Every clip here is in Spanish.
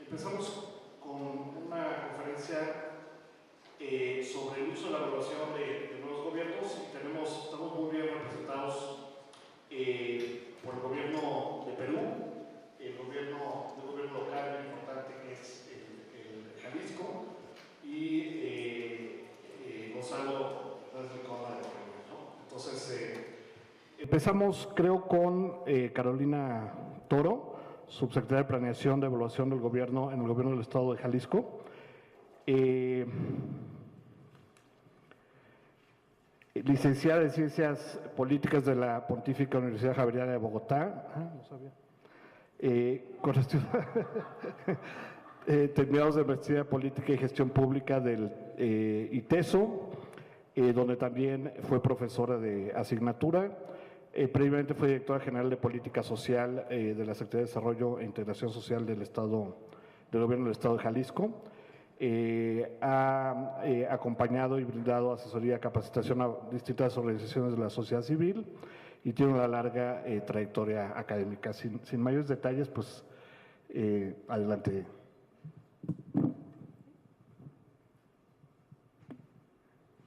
Empezamos con una conferencia sobre el uso de la evaluación de nuevos gobiernos y estamos muy bien representados por el gobierno de Perú, el gobierno local muy importante que es el Jalisco y Gonzalo Rincón de Perú, ¿no? Entonces, empezamos creo con Carolina Toro, subsecretaria de Planeación de Evaluación del Gobierno en el Gobierno del Estado de Jalisco. Licenciada en Ciencias Políticas de la Pontífica Universidad Javeriana de Bogotá. No sabía. Con estudios terminados de Maestría en Política y Gestión Pública del ITESO, donde también fue profesora de asignatura. Previamente fue directora general de Política Social de la Secretaría de Desarrollo e Integración Social del Gobierno del Estado de Jalisco. Ha acompañado y brindado asesoría y capacitación a distintas organizaciones de la sociedad civil y tiene una larga trayectoria académica. Sin mayores detalles, pues adelante.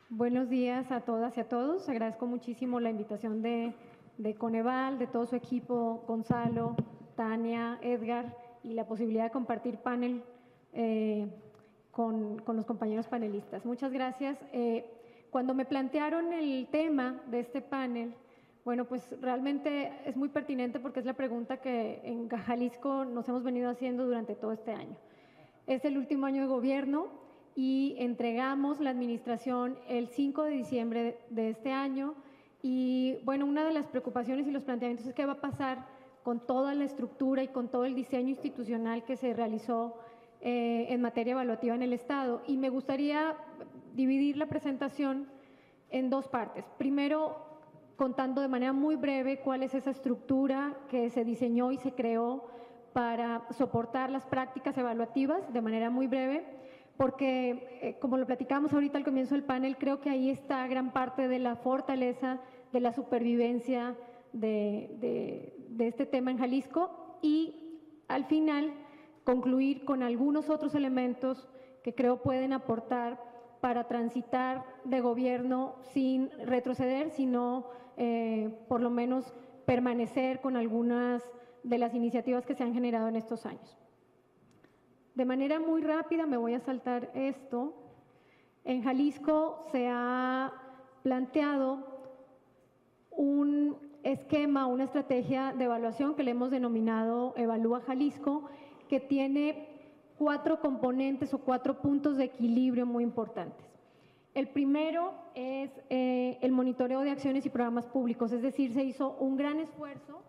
Buenos días a todas y a todos. Agradezco muchísimo la invitación de Coneval, de todo su equipo, Gonzalo, Tania, Edgar, y la posibilidad de compartir panel con los compañeros panelistas. Muchas gracias. Cuando me plantearon el tema de este panel, bueno, pues realmente es muy pertinente porque es la pregunta que en Jalisco nos hemos venido haciendo durante todo este año. Es el último año de gobierno y entregamos la administración el 5 de diciembre de este año. Y bueno, una de las preocupaciones y los planteamientos es qué va a pasar con toda la estructura y con todo el diseño institucional que se realizó en materia evaluativa en el Estado. Y me gustaría dividir la presentación en dos partes. Primero, contando de manera muy breve cuál es esa estructura que se diseñó y se creó para soportar las prácticas evaluativas, de manera muy breve, porque como lo platicamos ahorita al comienzo del panel, creo que ahí está gran parte de la fortaleza, de la supervivencia de este tema en Jalisco, y al final concluir con algunos otros elementos que creo pueden aportar para transitar de gobierno sin retroceder, sino por lo menos permanecer con algunas de las iniciativas que se han generado en estos años. De manera muy rápida me voy a saltar esto. En Jalisco se ha planteado un esquema, una estrategia de evaluación que le hemos denominado Evalúa Jalisco, que tiene 4 componentes o 4 puntos de equilibrio muy importantes. El primero es el monitoreo de acciones y programas públicos, es decir, se hizo un gran esfuerzo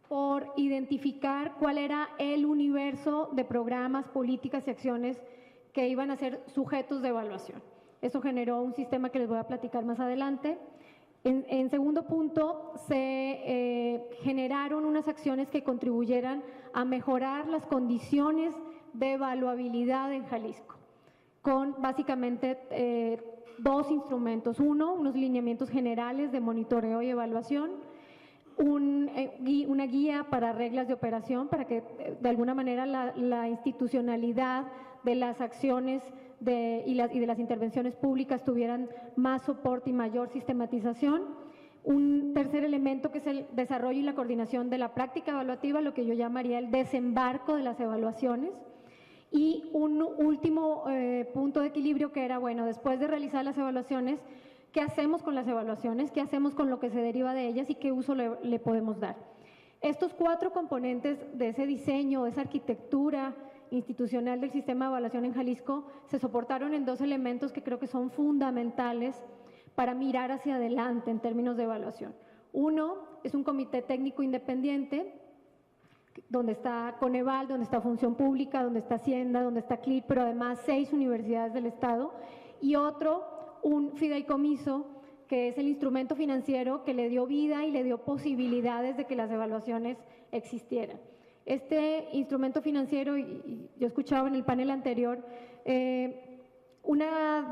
por identificar cuál era el universo de programas, políticas y acciones que iban a ser sujetos de evaluación. Eso generó un sistema que les voy a platicar más adelante. En segundo punto, se generaron unas acciones que contribuyeran a mejorar las condiciones de evaluabilidad en Jalisco, con básicamente 2 instrumentos. Uno, unos lineamientos generales de monitoreo y evaluación, una guía para reglas de operación para que de alguna manera la institucionalidad de las acciones y de las intervenciones públicas tuvieran más soporte y mayor sistematización. Un tercer elemento que es el desarrollo y la coordinación de la práctica evaluativa, lo que yo llamaría el desembarco de las evaluaciones. Y un último punto de equilibrio que era, bueno, después de realizar las evaluaciones, ¿qué hacemos con las evaluaciones? ¿Qué hacemos con lo que se deriva de ellas y qué uso le podemos dar? Estos 4 componentes de ese diseño, de esa arquitectura institucional del sistema de evaluación en Jalisco se soportaron en 2 elementos que creo que son fundamentales para mirar hacia adelante en términos de evaluación. Uno es un comité técnico independiente, donde está Coneval, donde está Función Pública, donde está Hacienda, donde está CLIP, pero además 6 universidades del Estado, y otro, un fideicomiso, que es el instrumento financiero que le dio vida y le dio posibilidades de que las evaluaciones existieran. Este instrumento financiero, y yo escuchaba en el panel anterior, uno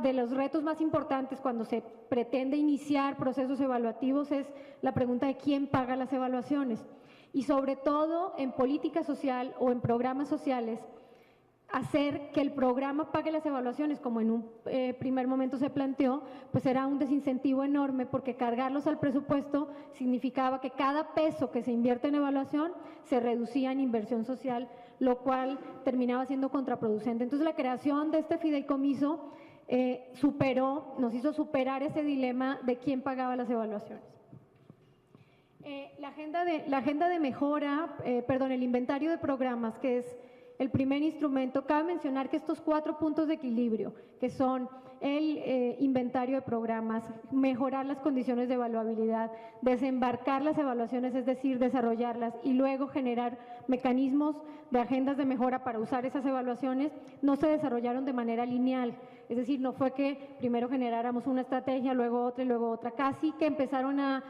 de los retos más importantes cuando se pretende iniciar procesos evaluativos es la pregunta de quién paga las evaluaciones. y sobre todo en política social o en programas sociales, hacer que el programa pague las evaluaciones, como en un primer momento se planteó, pues era un desincentivo enorme, porque cargarlos al presupuesto significaba que cada peso que se invierte en evaluación se reducía en inversión social, lo cual terminaba siendo contraproducente. Entonces, la creación de este fideicomiso nos hizo superar ese dilema de quién pagaba las evaluaciones. La agenda de mejora, el inventario de programas, que es el primer instrumento, cabe mencionar que estos 4 puntos de equilibrio, que son el inventario de programas, mejorar las condiciones de evaluabilidad, desembarcar las evaluaciones, es decir, desarrollarlas, y luego generar mecanismos de agendas de mejora para usar esas evaluaciones, no se desarrollaron de manera lineal. Es decir, no fue que primero generáramos una estrategia, luego otra y luego otra, casi que empezaron a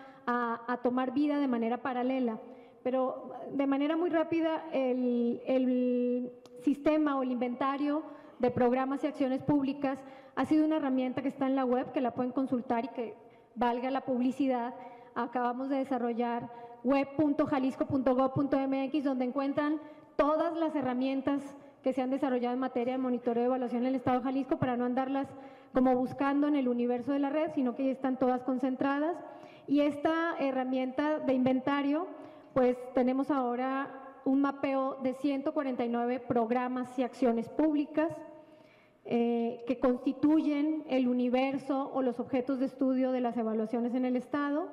tomar vida de manera paralela. Pero de manera muy rápida, el sistema o el inventario de programas y acciones públicas ha sido una herramienta que está en la web, que la pueden consultar y que valga la publicidad. Acabamos de desarrollar web.jalisco.gov.mx, donde encuentran todas las herramientas que se han desarrollado en materia de monitoreo y evaluación en el Estado de Jalisco, para no andarlas como buscando en el universo de la red, sino que ya están todas concentradas. Y esta herramienta de inventario, pues tenemos ahora un mapeo de 149 programas y acciones públicas que constituyen el universo o los objetos de estudio de las evaluaciones en el Estado.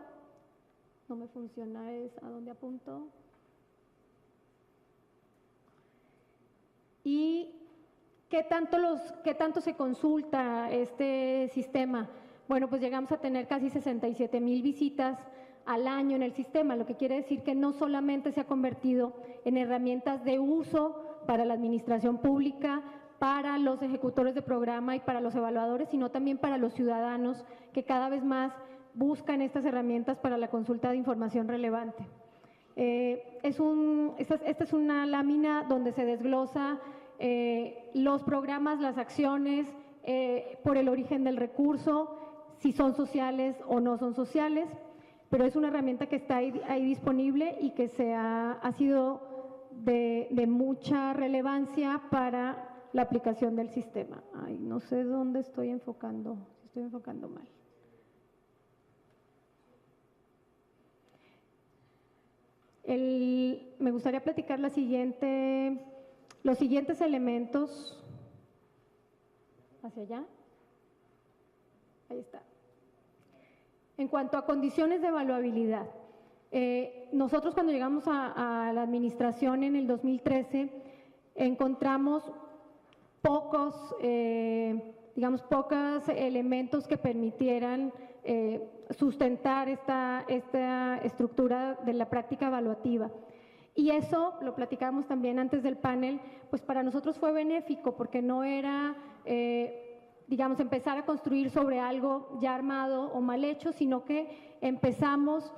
No me funciona, es a dónde apunto. ¿Y qué tanto se consulta este sistema? Bueno, pues llegamos a tener casi 67,000 visitas al año en el sistema, lo que quiere decir que no solamente se ha convertido en herramientas de uso para la administración pública, para los ejecutores de programa y para los evaluadores, sino también para los ciudadanos, que cada vez más buscan estas herramientas para la consulta de información relevante. Esta es una lámina donde se desglosa los programas, las acciones, por el origen del recurso, si son sociales o no son sociales, pero es una herramienta que está ahí disponible y que ha sido de mucha relevancia para la aplicación del sistema. Ay, no sé dónde estoy enfocando, si estoy enfocando mal. Me gustaría platicar los siguientes elementos. ¿Hacia allá? Ahí está. En cuanto a condiciones de evaluabilidad, nosotros cuando llegamos a la administración en el 2013, encontramos pocos elementos que permitieran sustentar esta estructura de la práctica evaluativa. Y eso, lo platicábamos también antes del panel, pues para nosotros fue benéfico, porque no era empezar a construir sobre algo ya armado o mal hecho, sino que empezamos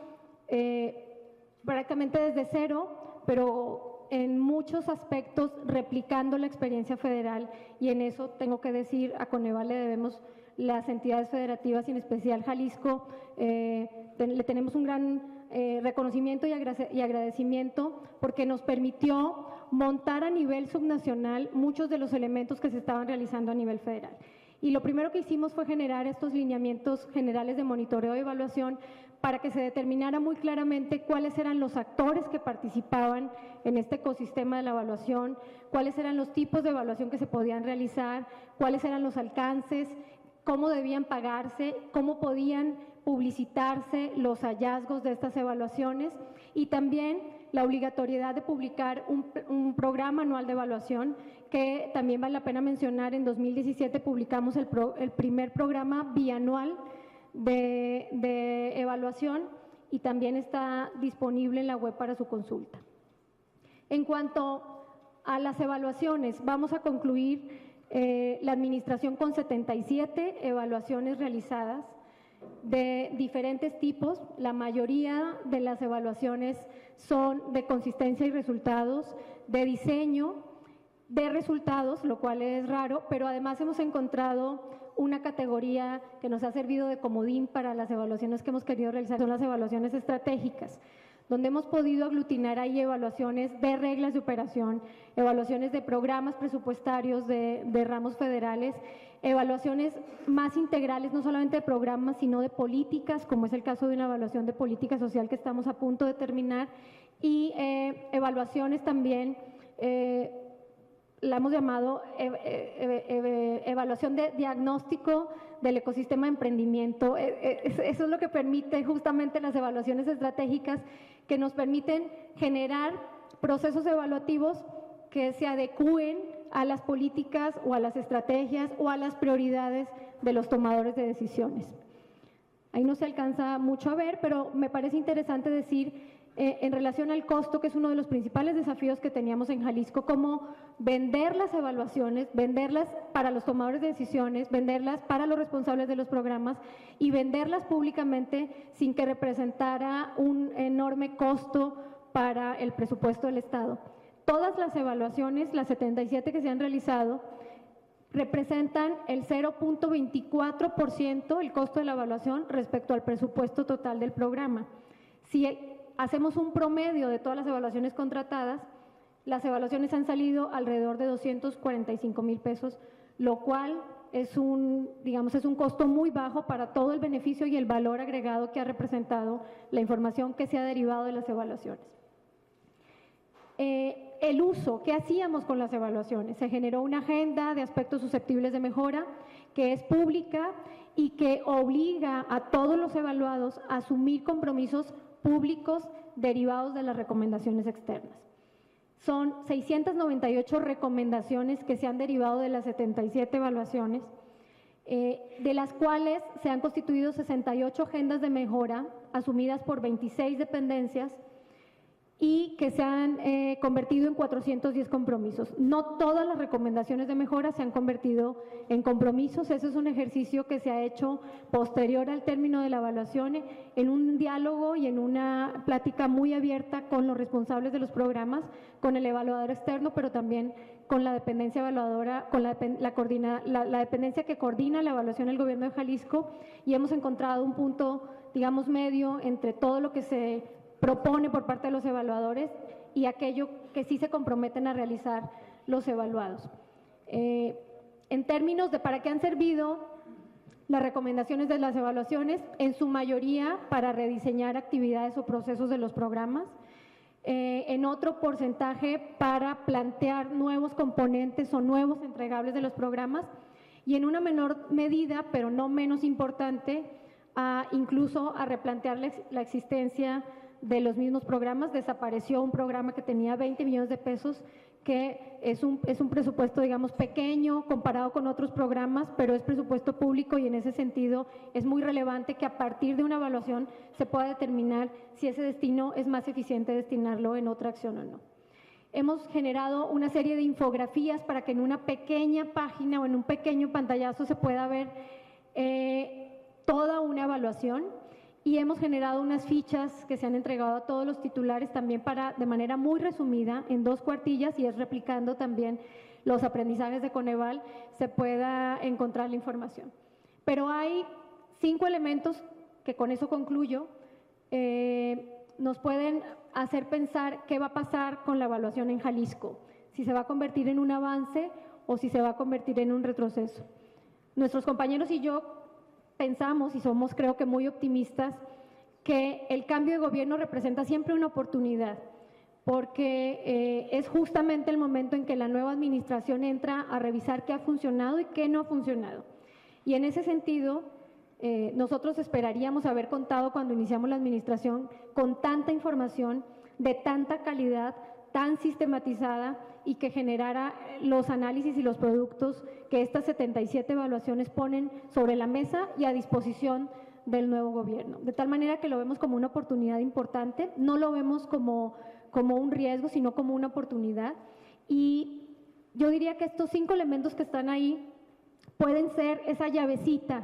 prácticamente desde cero, pero en muchos aspectos replicando la experiencia federal, y en eso tengo que decir, a Coneval le debemos las entidades federativas y en especial Jalisco, le tenemos un gran reconocimiento y agradecimiento, porque nos permitió montar a nivel subnacional muchos de los elementos que se estaban realizando a nivel federal. Y lo primero que hicimos fue generar estos lineamientos generales de monitoreo y evaluación para que se determinara muy claramente cuáles eran los actores que participaban en este ecosistema de la evaluación, cuáles eran los tipos de evaluación que se podían realizar, cuáles eran los alcances, cómo debían pagarse, cómo podían publicitarse los hallazgos de estas evaluaciones, y también la obligatoriedad de publicar un programa anual de evaluación, que también vale la pena mencionar. En 2017 publicamos el primer programa bianual de evaluación, y también está disponible en la web para su consulta. En cuanto a las evaluaciones, vamos a concluir la administración con 77 evaluaciones realizadas de diferentes tipos. La mayoría de las evaluaciones son de consistencia y resultados, de diseño, de resultados, lo cual es raro, pero además hemos encontrado una categoría que nos ha servido de comodín para las evaluaciones que hemos querido realizar, son las evaluaciones estratégicas, donde hemos podido aglutinar ahí evaluaciones de reglas de operación, evaluaciones de programas presupuestarios de ramos federales, evaluaciones más integrales, no solamente de programas, sino de políticas, como es el caso de una evaluación de política social que estamos a punto de terminar, y evaluaciones también, la hemos llamado evaluación de diagnóstico del ecosistema de emprendimiento. Eso es lo que permite justamente las evaluaciones estratégicas, que nos permiten generar procesos evaluativos que se adecúen a las políticas o a las estrategias o a las prioridades de los tomadores de decisiones. Ahí no se alcanza mucho a ver, pero me parece interesante decir en relación al costo, que es uno de los principales desafíos que teníamos en Jalisco, cómo vender las evaluaciones, venderlas para los tomadores de decisiones, venderlas para los responsables de los programas y venderlas públicamente sin que representara un enorme costo para el presupuesto del Estado. Todas las evaluaciones, las 77 que se han realizado, representan el 0.24% el costo de la evaluación respecto al presupuesto total del programa. Si hacemos un promedio de todas las evaluaciones contratadas, las evaluaciones han salido alrededor de 245,000 pesos, lo cual es un costo muy bajo para todo el beneficio y el valor agregado que ha representado la información que se ha derivado de las evaluaciones. El uso, ¿qué hacíamos con las evaluaciones? Se generó una agenda de aspectos susceptibles de mejora que es pública y que obliga a todos los evaluados a asumir compromisos públicos derivados de las recomendaciones externas. Son 698 recomendaciones que se han derivado de las 77 evaluaciones, de las cuales se han constituido 68 agendas de mejora asumidas por 26 dependencias y que se han convertido en 410 compromisos. No todas las recomendaciones de mejora se han convertido en compromisos. Ese es un ejercicio que se ha hecho posterior al término de la evaluación, en un diálogo y en una plática muy abierta con los responsables de los programas, con el evaluador externo, pero también con la dependencia evaluadora, con la dependencia que coordina la evaluación del Gobierno de Jalisco, y hemos encontrado un punto, digamos, medio entre todo lo que se propone por parte de los evaluadores y aquello que sí se comprometen a realizar los evaluados. En términos de para qué han servido las recomendaciones de las evaluaciones, en su mayoría para rediseñar actividades o procesos de los programas, en otro porcentaje para plantear nuevos componentes o nuevos entregables de los programas, y en una menor medida, pero no menos importante, incluso a replantear la existencia de los mismos programas. Desapareció un programa que tenía 20 millones de pesos, que es un presupuesto, digamos, pequeño comparado con otros programas, pero es presupuesto público, y en ese sentido es muy relevante que a partir de una evaluación se pueda determinar si ese destino es más eficiente destinarlo en otra acción o no. Hemos generado una serie de infografías para que en una pequeña página o en un pequeño pantallazo se pueda ver toda una evaluación. Y hemos generado unas fichas que se han entregado a todos los titulares también para, de manera muy resumida, en 2 cuartillas, y es replicando también los aprendizajes de Coneval, se pueda encontrar la información. Pero hay 5 elementos que, con eso concluyo, nos pueden hacer pensar qué va a pasar con la evaluación en Jalisco, si se va a convertir en un avance o si se va a convertir en un retroceso. Nuestros compañeros y yo pensamos, y somos, creo que, muy optimistas, que el cambio de gobierno representa siempre una oportunidad, porque es justamente el momento en que la nueva administración entra a revisar qué ha funcionado y qué no ha funcionado. Y en ese sentido, nosotros esperaríamos haber contado, cuando iniciamos la administración, con tanta información de tanta calidad, tan sistematizada, y que generara los análisis y los productos que estas 77 evaluaciones ponen sobre la mesa y a disposición del nuevo gobierno. De tal manera que lo vemos como una oportunidad importante, no lo vemos como un riesgo, sino como una oportunidad. Y yo diría que estos 5 elementos que están ahí pueden ser esa llavecita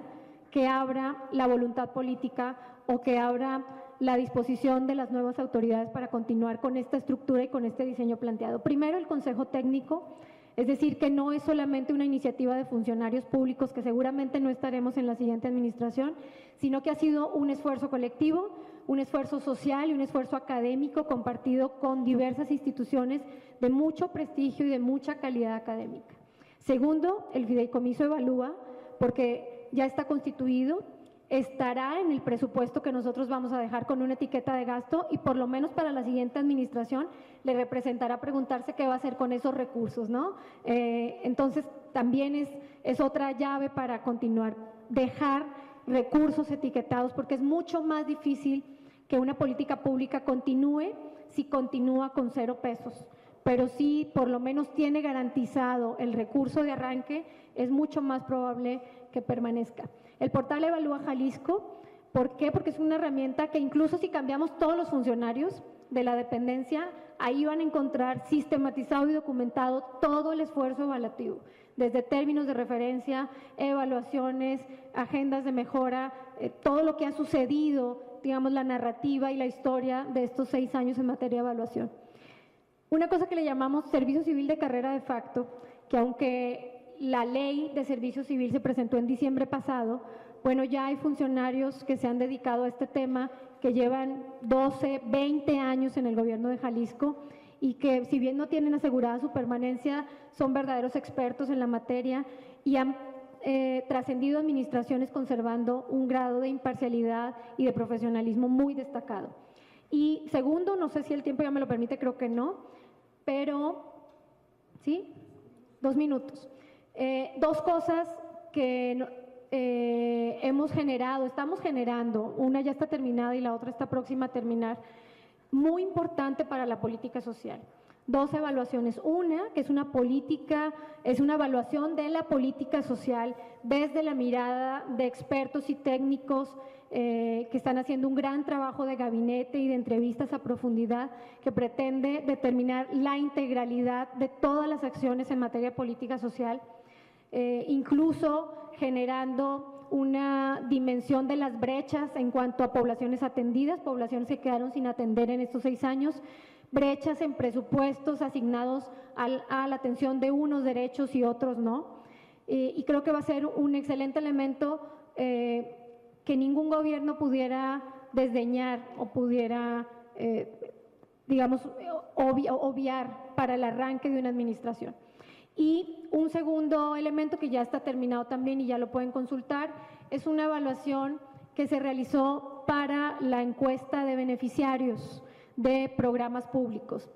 que abra la voluntad política o que abra la disposición de las nuevas autoridades para continuar con esta estructura y con este diseño planteado. Primero, el Consejo Técnico. Es decir, que no es solamente una iniciativa de funcionarios públicos, que seguramente no estaremos en la siguiente administración, sino que ha sido un esfuerzo colectivo, un esfuerzo social y un esfuerzo académico compartido con diversas instituciones de mucho prestigio y de mucha calidad académica. Segundo, el fideicomiso evalúa, porque ya está constituido, estará en el presupuesto que nosotros vamos a dejar con una etiqueta de gasto y por lo menos para la siguiente administración le representará preguntarse qué va a hacer con esos recursos, ¿no? Entonces, también es otra llave para continuar, dejar recursos etiquetados, porque es mucho más difícil que una política pública continúe si continúa con 0 pesos, pero si por lo menos tiene garantizado el recurso de arranque, es mucho más probable que permanezca. El portal Evalúa Jalisco, ¿por qué? Porque es una herramienta que incluso si cambiamos todos los funcionarios de la dependencia, ahí van a encontrar sistematizado y documentado todo el esfuerzo evaluativo, desde términos de referencia, evaluaciones, agendas de mejora, todo lo que ha sucedido, digamos, la narrativa y la historia de estos 6 años en materia de evaluación. Una cosa que le llamamos servicio civil de carrera de facto, que aunque la ley de servicio civil se presentó en diciembre pasado, bueno, ya hay funcionarios que se han dedicado a este tema, que llevan 12, 20 años en el gobierno de Jalisco y que si bien no tienen asegurada su permanencia, son verdaderos expertos en la materia y han trascendido administraciones conservando un grado de imparcialidad y de profesionalismo muy destacado. Y segundo, no sé si el tiempo ya me lo permite, creo que no, pero, ¿sí? 2 minutos. 2 cosas que hemos generado, estamos generando, una ya está terminada y la otra está próxima a terminar, muy importante para la política social. 2 evaluaciones, una que es una política, es una evaluación de la política social desde la mirada de expertos y técnicos que están haciendo un gran trabajo de gabinete y de entrevistas a profundidad que pretende determinar la integralidad de todas las acciones en materia de política social, incluso generando una dimensión de las brechas en cuanto a poblaciones atendidas, poblaciones que quedaron sin atender en estos 6 años, brechas en presupuestos asignados a la atención de unos derechos y otros no. Y creo que va a ser un excelente elemento que ningún gobierno pudiera desdeñar o pudiera, digamos, obviar para el arranque de una administración. Y un segundo elemento que ya está terminado también y ya lo pueden consultar, es una evaluación que se realizó para la encuesta de beneficiarios de programas públicos.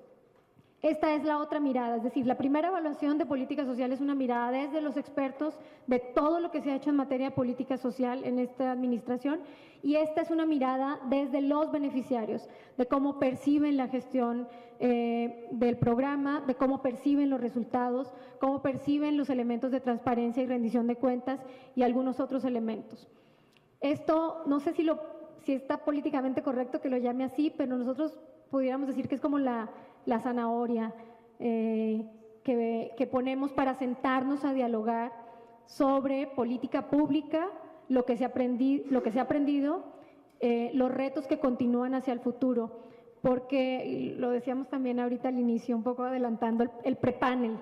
Esta es la otra mirada, es decir, la primera evaluación de política social es una mirada desde los expertos de todo lo que se ha hecho en materia de política social en esta administración y esta es una mirada desde los beneficiarios, de cómo perciben la gestión del programa, de cómo perciben los resultados, cómo perciben los elementos de transparencia y rendición de cuentas y algunos otros elementos. Esto, no sé si está políticamente correcto que lo llame así, pero nosotros pudiéramos decir que es como la zanahoria que ponemos para sentarnos a dialogar sobre política pública, lo que se ha aprendido, los retos que continúan hacia el futuro, porque lo decíamos también ahorita al inicio, un poco adelantando el prepanel.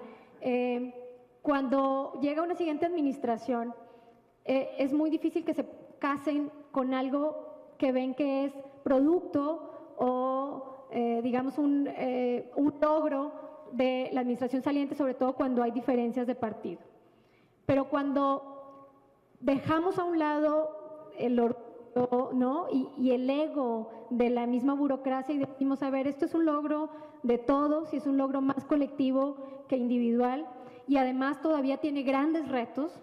Cuando llega una siguiente administración, es muy difícil que se casen con algo que ven que es producto o digamos un logro de la administración saliente, sobre todo cuando hay diferencias de partido. Pero cuando dejamos a un lado el orgullo, ¿no? y el ego de la misma burocracia y decimos, a ver, esto es un logro de todos y es un logro más colectivo que individual y además todavía tiene grandes retos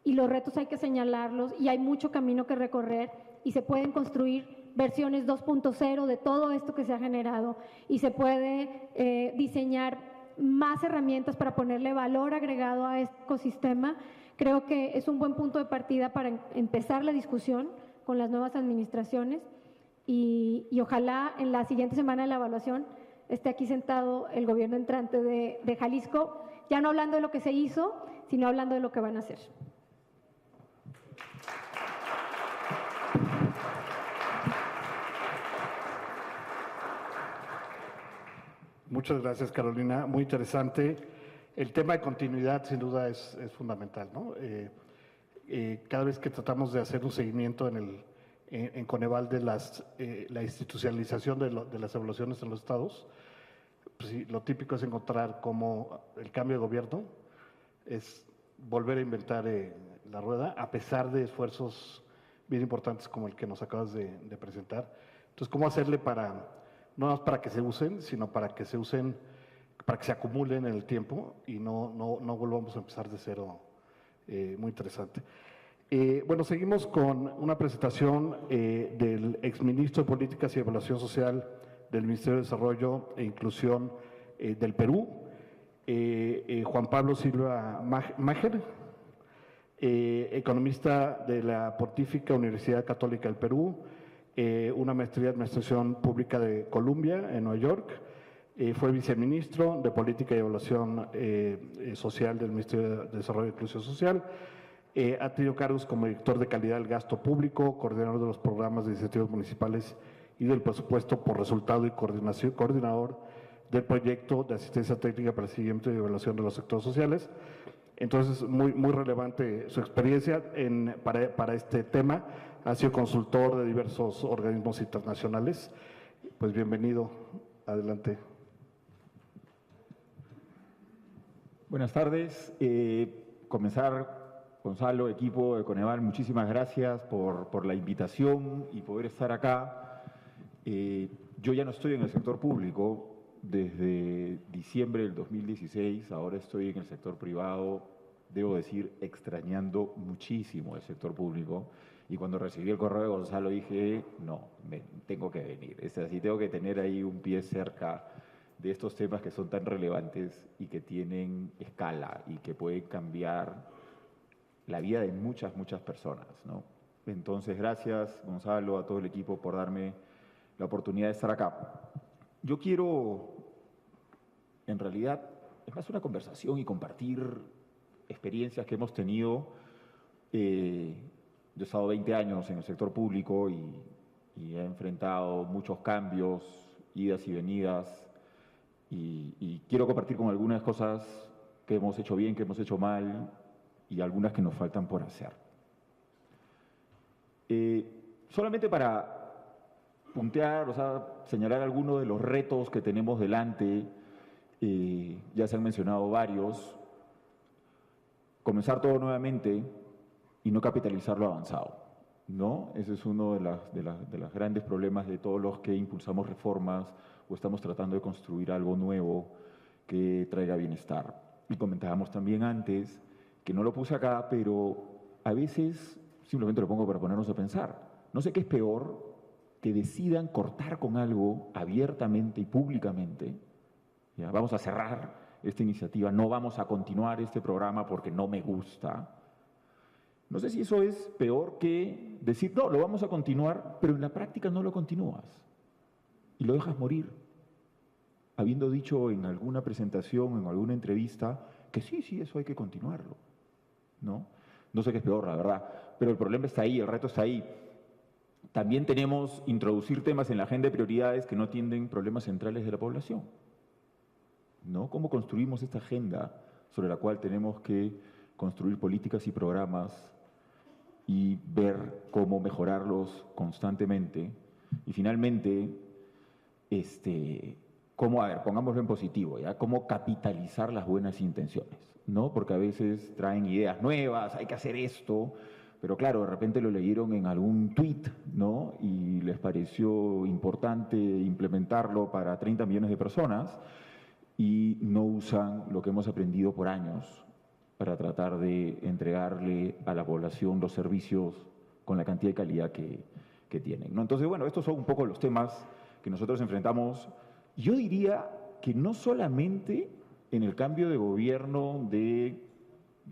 y los retos hay que señalarlos y hay mucho camino que recorrer y se pueden construir versiones 2.0 de todo esto que se ha generado y se puede diseñar más herramientas para ponerle valor agregado a este ecosistema. Creo que es un buen punto de partida para empezar la discusión con las nuevas administraciones y ojalá en la siguiente semana de la evaluación esté aquí sentado el gobierno entrante de Jalisco, ya no hablando de lo que se hizo, sino hablando de lo que van a hacer. Muchas gracias, Carolina. Muy interesante. el tema de continuidad sin duda es fundamental, ¿no? Cada vez que tratamos de hacer un seguimiento en Coneval de la institucionalización de las evaluaciones en los estados, pues sí, lo típico es encontrar cómo el cambio de gobierno es volver a inventar la rueda, a pesar de esfuerzos bien importantes como el que nos acabas de presentar. Entonces, ¿cómo hacerle no más para que se usen, sino para que se usen, para que se acumulen en el tiempo y no volvamos a empezar de cero? Muy interesante. Bueno, seguimos con una presentación del exministro de Políticas y Evaluación Social del Ministerio de Desarrollo e Inclusión del Perú, Juan Pablo Silva Máger, economista de la Pontificia Universidad Católica del Perú, una maestría de Administración Pública de Columbia en Nueva York, fue viceministro de Política y Evaluación Social del Ministerio de Desarrollo e Inclusión Social, ha tenido cargos como director de calidad del gasto público, coordinador de los programas de incentivos municipales y del presupuesto por resultado y coordinador del proyecto de asistencia técnica para el seguimiento y evaluación de los sectores sociales. Entonces, muy relevante su experiencia para este tema. Ha sido consultor de diversos organismos internacionales. Pues bienvenido, adelante. Buenas tardes. Comenzar, Gonzalo, equipo de Coneval, muchísimas gracias por la invitación y poder estar acá. Yo ya no estoy en el sector público desde diciembre del 2016, ahora estoy en el sector privado, debo decir, extrañando muchísimo el sector público. Y cuando recibí el correo de Gonzalo dije, no, tengo que venir. Es así, tengo que tener ahí un pie cerca de estos temas que son tan relevantes y que tienen escala y que pueden cambiar la vida de muchas personas, ¿no? Entonces, gracias, Gonzalo, a todo el equipo por darme la oportunidad de estar acá. Yo quiero, en realidad, es más una conversación y compartir experiencias que hemos tenido. Yo he estado 20 años en el sector público y he enfrentado muchos cambios, idas y venidas, y quiero compartir con algunas cosas que hemos hecho bien, que hemos hecho mal, y algunas que nos faltan por hacer. Solamente para puntear, o sea, señalar algunos de los retos que tenemos delante, ya se han mencionado varios. Comenzar todo nuevamente y no capitalizar lo avanzado, ¿no? Ese es uno de los grandes problemas de todos los que impulsamos reformas o estamos tratando de construir algo nuevo que traiga bienestar. Y comentábamos también antes, que no lo puse acá, pero a veces simplemente lo pongo para ponernos a pensar. No sé qué es peor, que decidan cortar con algo abiertamente y públicamente. ¿Ya? Vamos a cerrar esta iniciativa, no vamos a continuar este programa porque no me gusta. No sé si eso es peor que decir, no, lo vamos a continuar, pero en la práctica no lo continúas y lo dejas morir, habiendo dicho en alguna presentación, en alguna entrevista, que sí, eso hay que continuarlo, ¿no? No sé qué es peor, la verdad, pero el problema está ahí, el reto está ahí. También tenemos introducir temas en la agenda de prioridades que no atienden problemas centrales de la población, ¿no? ¿Cómo construimos esta agenda sobre la cual tenemos que construir políticas y programas y ver cómo mejorarlos constantemente? Y finalmente, pongámoslo en positivo, ¿ya? Cómo capitalizar las buenas intenciones, ¿no? Porque a veces traen ideas nuevas, hay que hacer esto, pero claro, de repente lo leyeron en algún tuit, ¿no? Y les pareció importante implementarlo para 30 millones de personas y no usan lo que hemos aprendido por años para tratar de entregarle a la población los servicios con la cantidad y calidad que tienen, ¿no? Entonces, bueno, estos son un poco los temas que nosotros enfrentamos. Yo diría que no solamente en el cambio de gobierno de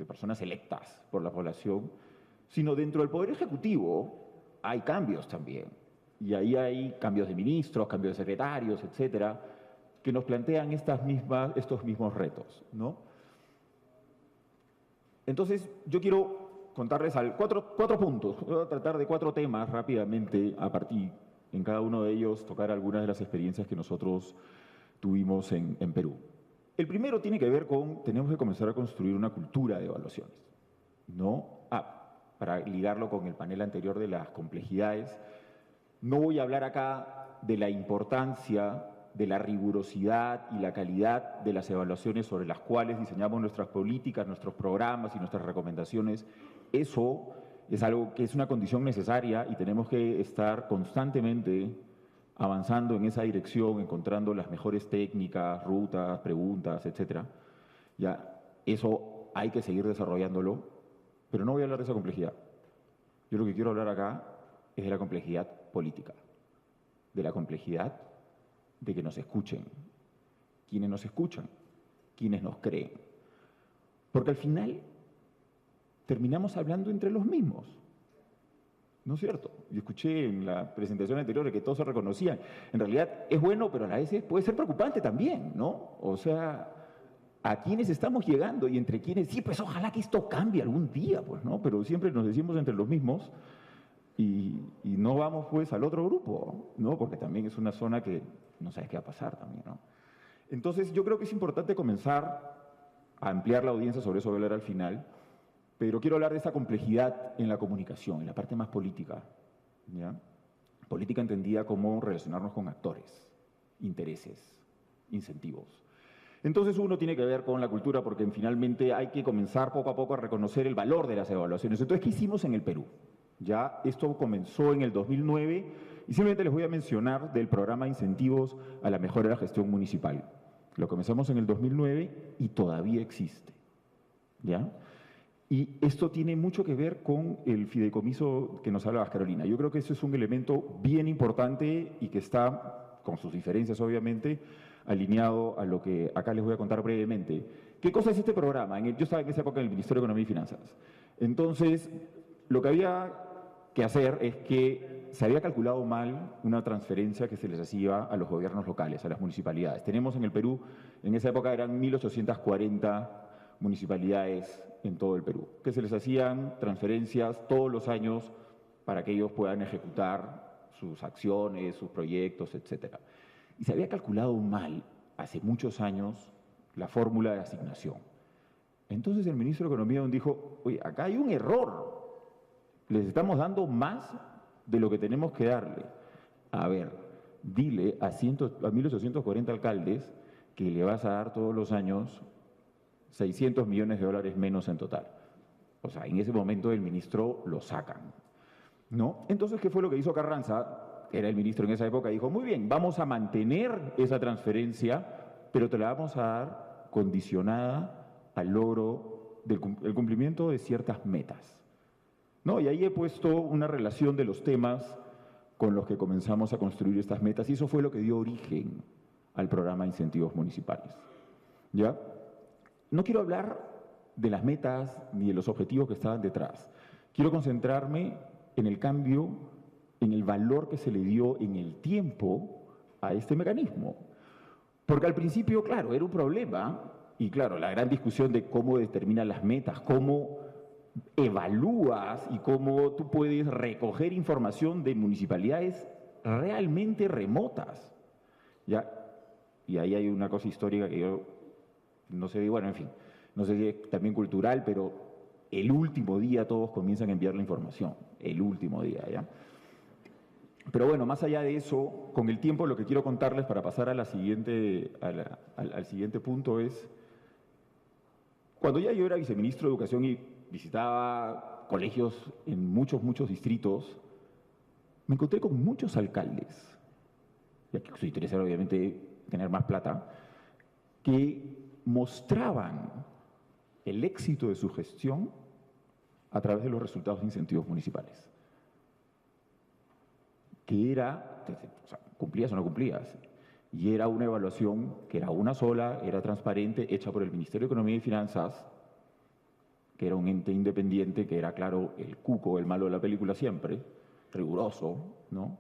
personas electas por la población, sino dentro del Poder Ejecutivo hay cambios también. Y ahí hay cambios de ministros, cambios de secretarios, etcétera, que nos plantean estos mismos retos, ¿no? Entonces, yo quiero contarles cuatro puntos. Voy a tratar de 4 temas rápidamente a partir, en cada uno de ellos, tocar algunas de las experiencias que nosotros tuvimos en Perú. El primero tiene que ver con, tenemos que comenzar a construir una cultura de evaluaciones, ¿no? Para ligarlo con el panel anterior de las complejidades, no voy a hablar acá de la importancia de la rigurosidad y la calidad de las evaluaciones sobre las cuales diseñamos nuestras políticas, nuestros programas y nuestras recomendaciones. Eso es algo que es una condición necesaria y tenemos que estar constantemente avanzando en esa dirección, encontrando las mejores técnicas, rutas, preguntas, etcétera. Ya, eso hay que seguir desarrollándolo, pero no voy a hablar de esa complejidad. Yo lo que quiero hablar acá es de la complejidad política, de la complejidad de que nos escuchen, quienes nos escuchan, quienes nos creen. Porque al final terminamos hablando entre los mismos. ¿No es cierto? Yo escuché en la presentación anterior que todos se reconocían. En realidad es bueno, pero a la vez puede ser preocupante también, ¿no? O sea, a quienes estamos llegando y entre quienes, sí, pues ojalá que esto cambie algún día, pues, ¿no? Pero siempre nos decimos entre los mismos y no vamos pues al otro grupo, ¿no? Porque también es una zona que no sabes qué va a pasar también, ¿no? Entonces yo creo que es importante comenzar a ampliar la audiencia, sobre eso voy a hablar al final, pero quiero hablar de esa complejidad en la comunicación, en la parte más política, ¿ya? Política entendida como relacionarnos con actores, intereses, incentivos. Entonces uno tiene que ver con la cultura porque finalmente hay que comenzar poco a poco a reconocer el valor de las evaluaciones. Entonces, ¿qué hicimos en el Perú? Ya esto comenzó en el 2009 y simplemente les voy a mencionar del programa de incentivos a la mejora de la gestión municipal. Lo comenzamos en el 2009 y todavía existe, ¿ya? Y esto tiene mucho que ver con el fideicomiso que nos hablabas, Carolina. Yo creo que eso es un elemento bien importante y que está, con sus diferencias obviamente, alineado a lo que acá les voy a contar brevemente. ¿Qué cosa es este programa? Yo estaba en esa época en el Ministerio de Economía y Finanzas. Entonces, lo que había que hacer es que se había calculado mal una transferencia que se les hacía a los gobiernos locales, a las municipalidades. Tenemos en el Perú, en esa época eran 1.840 municipalidades en todo el Perú, que se les hacían transferencias todos los años para que ellos puedan ejecutar sus acciones, sus proyectos, etc. Y se había calculado mal, hace muchos años, la fórmula de asignación. Entonces el ministro de Economía dijo, oye, acá hay un error, les estamos dando más de lo que tenemos que darle. A ver, dile a 1.840 alcaldes que le vas a dar todos los años 600 millones de dólares menos en total. O sea, en ese momento el ministro lo sacan, ¿no? Entonces, ¿qué fue lo que hizo Carranza? Que era el ministro en esa época, dijo, muy bien, vamos a mantener esa transferencia, pero te la vamos a dar condicionada al logro del cumplimiento de ciertas metas, ¿no? Y ahí he puesto una relación de los temas con los que comenzamos a construir estas metas, y eso fue lo que dio origen al programa de incentivos municipales, ¿ya? No quiero hablar de las metas ni de los objetivos que estaban detrás. Quiero concentrarme en el cambio, en el valor que se le dio en el tiempo a este mecanismo. Porque al principio, claro, era un problema, y claro, la gran discusión de cómo determinan las metas, cómo evalúas y cómo tú puedes recoger información de municipalidades realmente remotas, ¿ya? Y ahí hay una cosa histórica que yo no sé, bueno, en fin, no sé si es también cultural, pero el último día todos comienzan a enviar la información, el último día, ¿ya? Pero bueno, más allá de eso, con el tiempo lo que quiero contarles para pasar a al siguiente punto es, cuando ya yo era viceministro de Educación y visitaba colegios en muchos distritos, me encontré con muchos alcaldes, ya que su interés era obviamente tener más plata, que mostraban el éxito de su gestión a través de los resultados de incentivos municipales. Que era, o sea, cumplías o no cumplías, y era una evaluación que era una sola, era transparente, hecha por el Ministerio de Economía y Finanzas, que era un ente independiente, que era, claro, el cuco, el malo de la película siempre, riguroso, ¿no?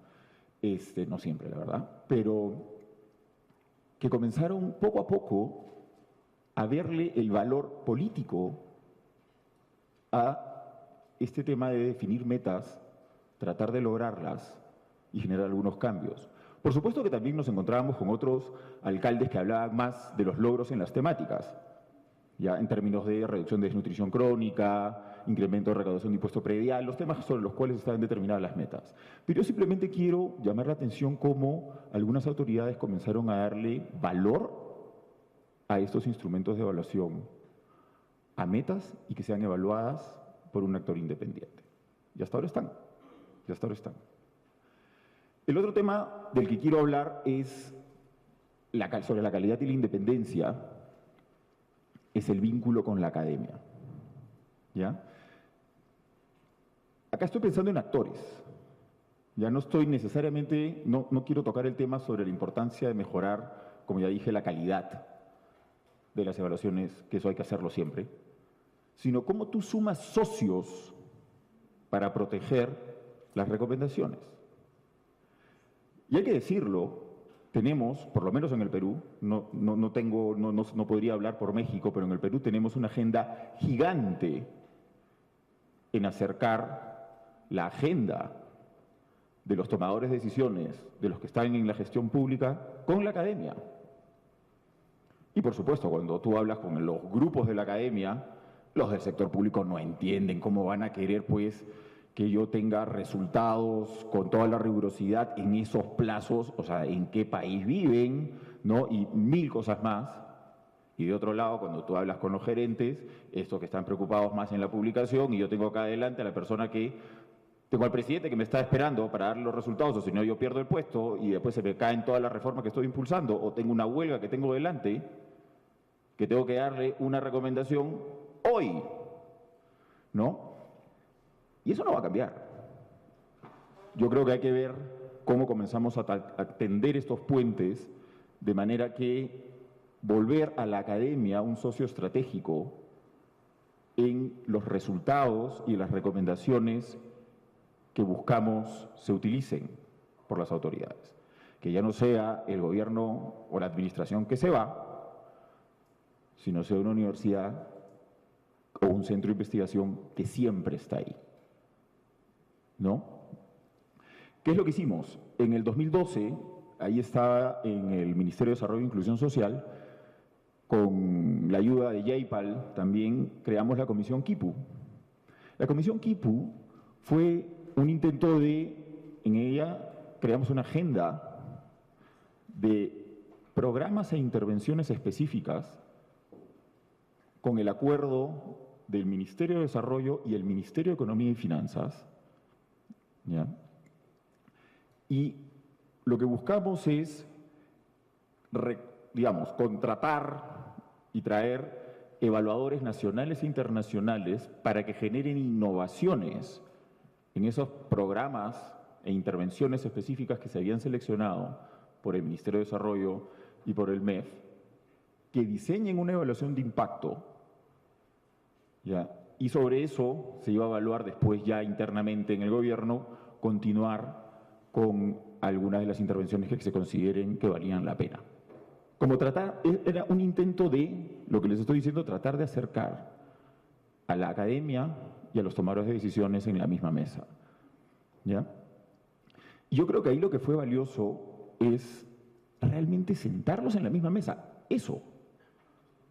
No siempre, la verdad, pero que comenzaron poco a poco a verle el valor político a este tema de definir metas, tratar de lograrlas y generar algunos cambios. Por supuesto que también nos encontrábamos con otros alcaldes que hablaban más de los logros en las temáticas, ya en términos de reducción de desnutrición crónica, incremento de recaudación de impuesto predial, los temas sobre los cuales estaban determinadas las metas. Pero yo simplemente quiero llamar la atención cómo algunas autoridades comenzaron a darle valor a estos instrumentos de evaluación, a metas y que sean evaluadas por un actor independiente. Y hasta ahora están, El otro tema del que quiero hablar es sobre la calidad y la independencia, es el vínculo con la academia. ¿Ya? Acá estoy pensando en actores. Ya no estoy necesariamente, no quiero tocar el tema sobre la importancia de mejorar, como ya dije, la calidad de las evaluaciones, que eso hay que hacerlo siempre, sino cómo tú sumas socios para proteger las recomendaciones. Y hay que decirlo, tenemos, por lo menos en el Perú, no podría hablar por México, pero en el Perú tenemos una agenda gigante en acercar la agenda de los tomadores de decisiones, de los que están en la gestión pública, con la academia. Y por supuesto, cuando tú hablas con los grupos de la academia, los del sector público no entienden cómo van a querer, pues, que yo tenga resultados con toda la rigurosidad en esos plazos, o sea, en qué país viven, ¿no? Y mil cosas más. Y de otro lado, cuando tú hablas con los gerentes, estos que están preocupados más en la publicación, y yo tengo acá adelante a la persona que, tengo al presidente que me está esperando para dar los resultados, o si no yo pierdo el puesto y después se me caen todas las reformas que estoy impulsando, o tengo una huelga que tengo delante, que tengo que darle una recomendación hoy, ¿no? Y eso no va a cambiar. Yo creo que hay que ver cómo comenzamos a tender estos puentes de manera que volver a la academia un socio estratégico en los resultados y las recomendaciones que buscamos se utilicen por las autoridades. Que ya no sea el gobierno o la administración que se va, sino sea una universidad o un centro de investigación que siempre está ahí, ¿no? ¿Qué es lo que hicimos? En el 2012, ahí estaba en el Ministerio de Desarrollo e Inclusión Social, con la ayuda de JPAL, también creamos la Comisión Quipu. La Comisión Quipu fue un intento en ella creamos una agenda de programas e intervenciones específicas con el acuerdo del Ministerio de Desarrollo y el Ministerio de Economía y Finanzas, ¿ya? Y lo que buscamos es, contratar y traer evaluadores nacionales e internacionales para que generen innovaciones en esos programas e intervenciones específicas que se habían seleccionado por el Ministerio de Desarrollo y por el MEF, que diseñen una evaluación de impacto, ¿ya? Y sobre eso se iba a evaluar después ya internamente en el gobierno, continuar con algunas de las intervenciones que se consideren que valían la pena. Era un intento de, lo que les estoy diciendo, tratar de acercar a la academia y a los tomadores de decisiones en la misma mesa, ¿ya? Y yo creo que ahí lo que fue valioso es realmente sentarlos en la misma mesa,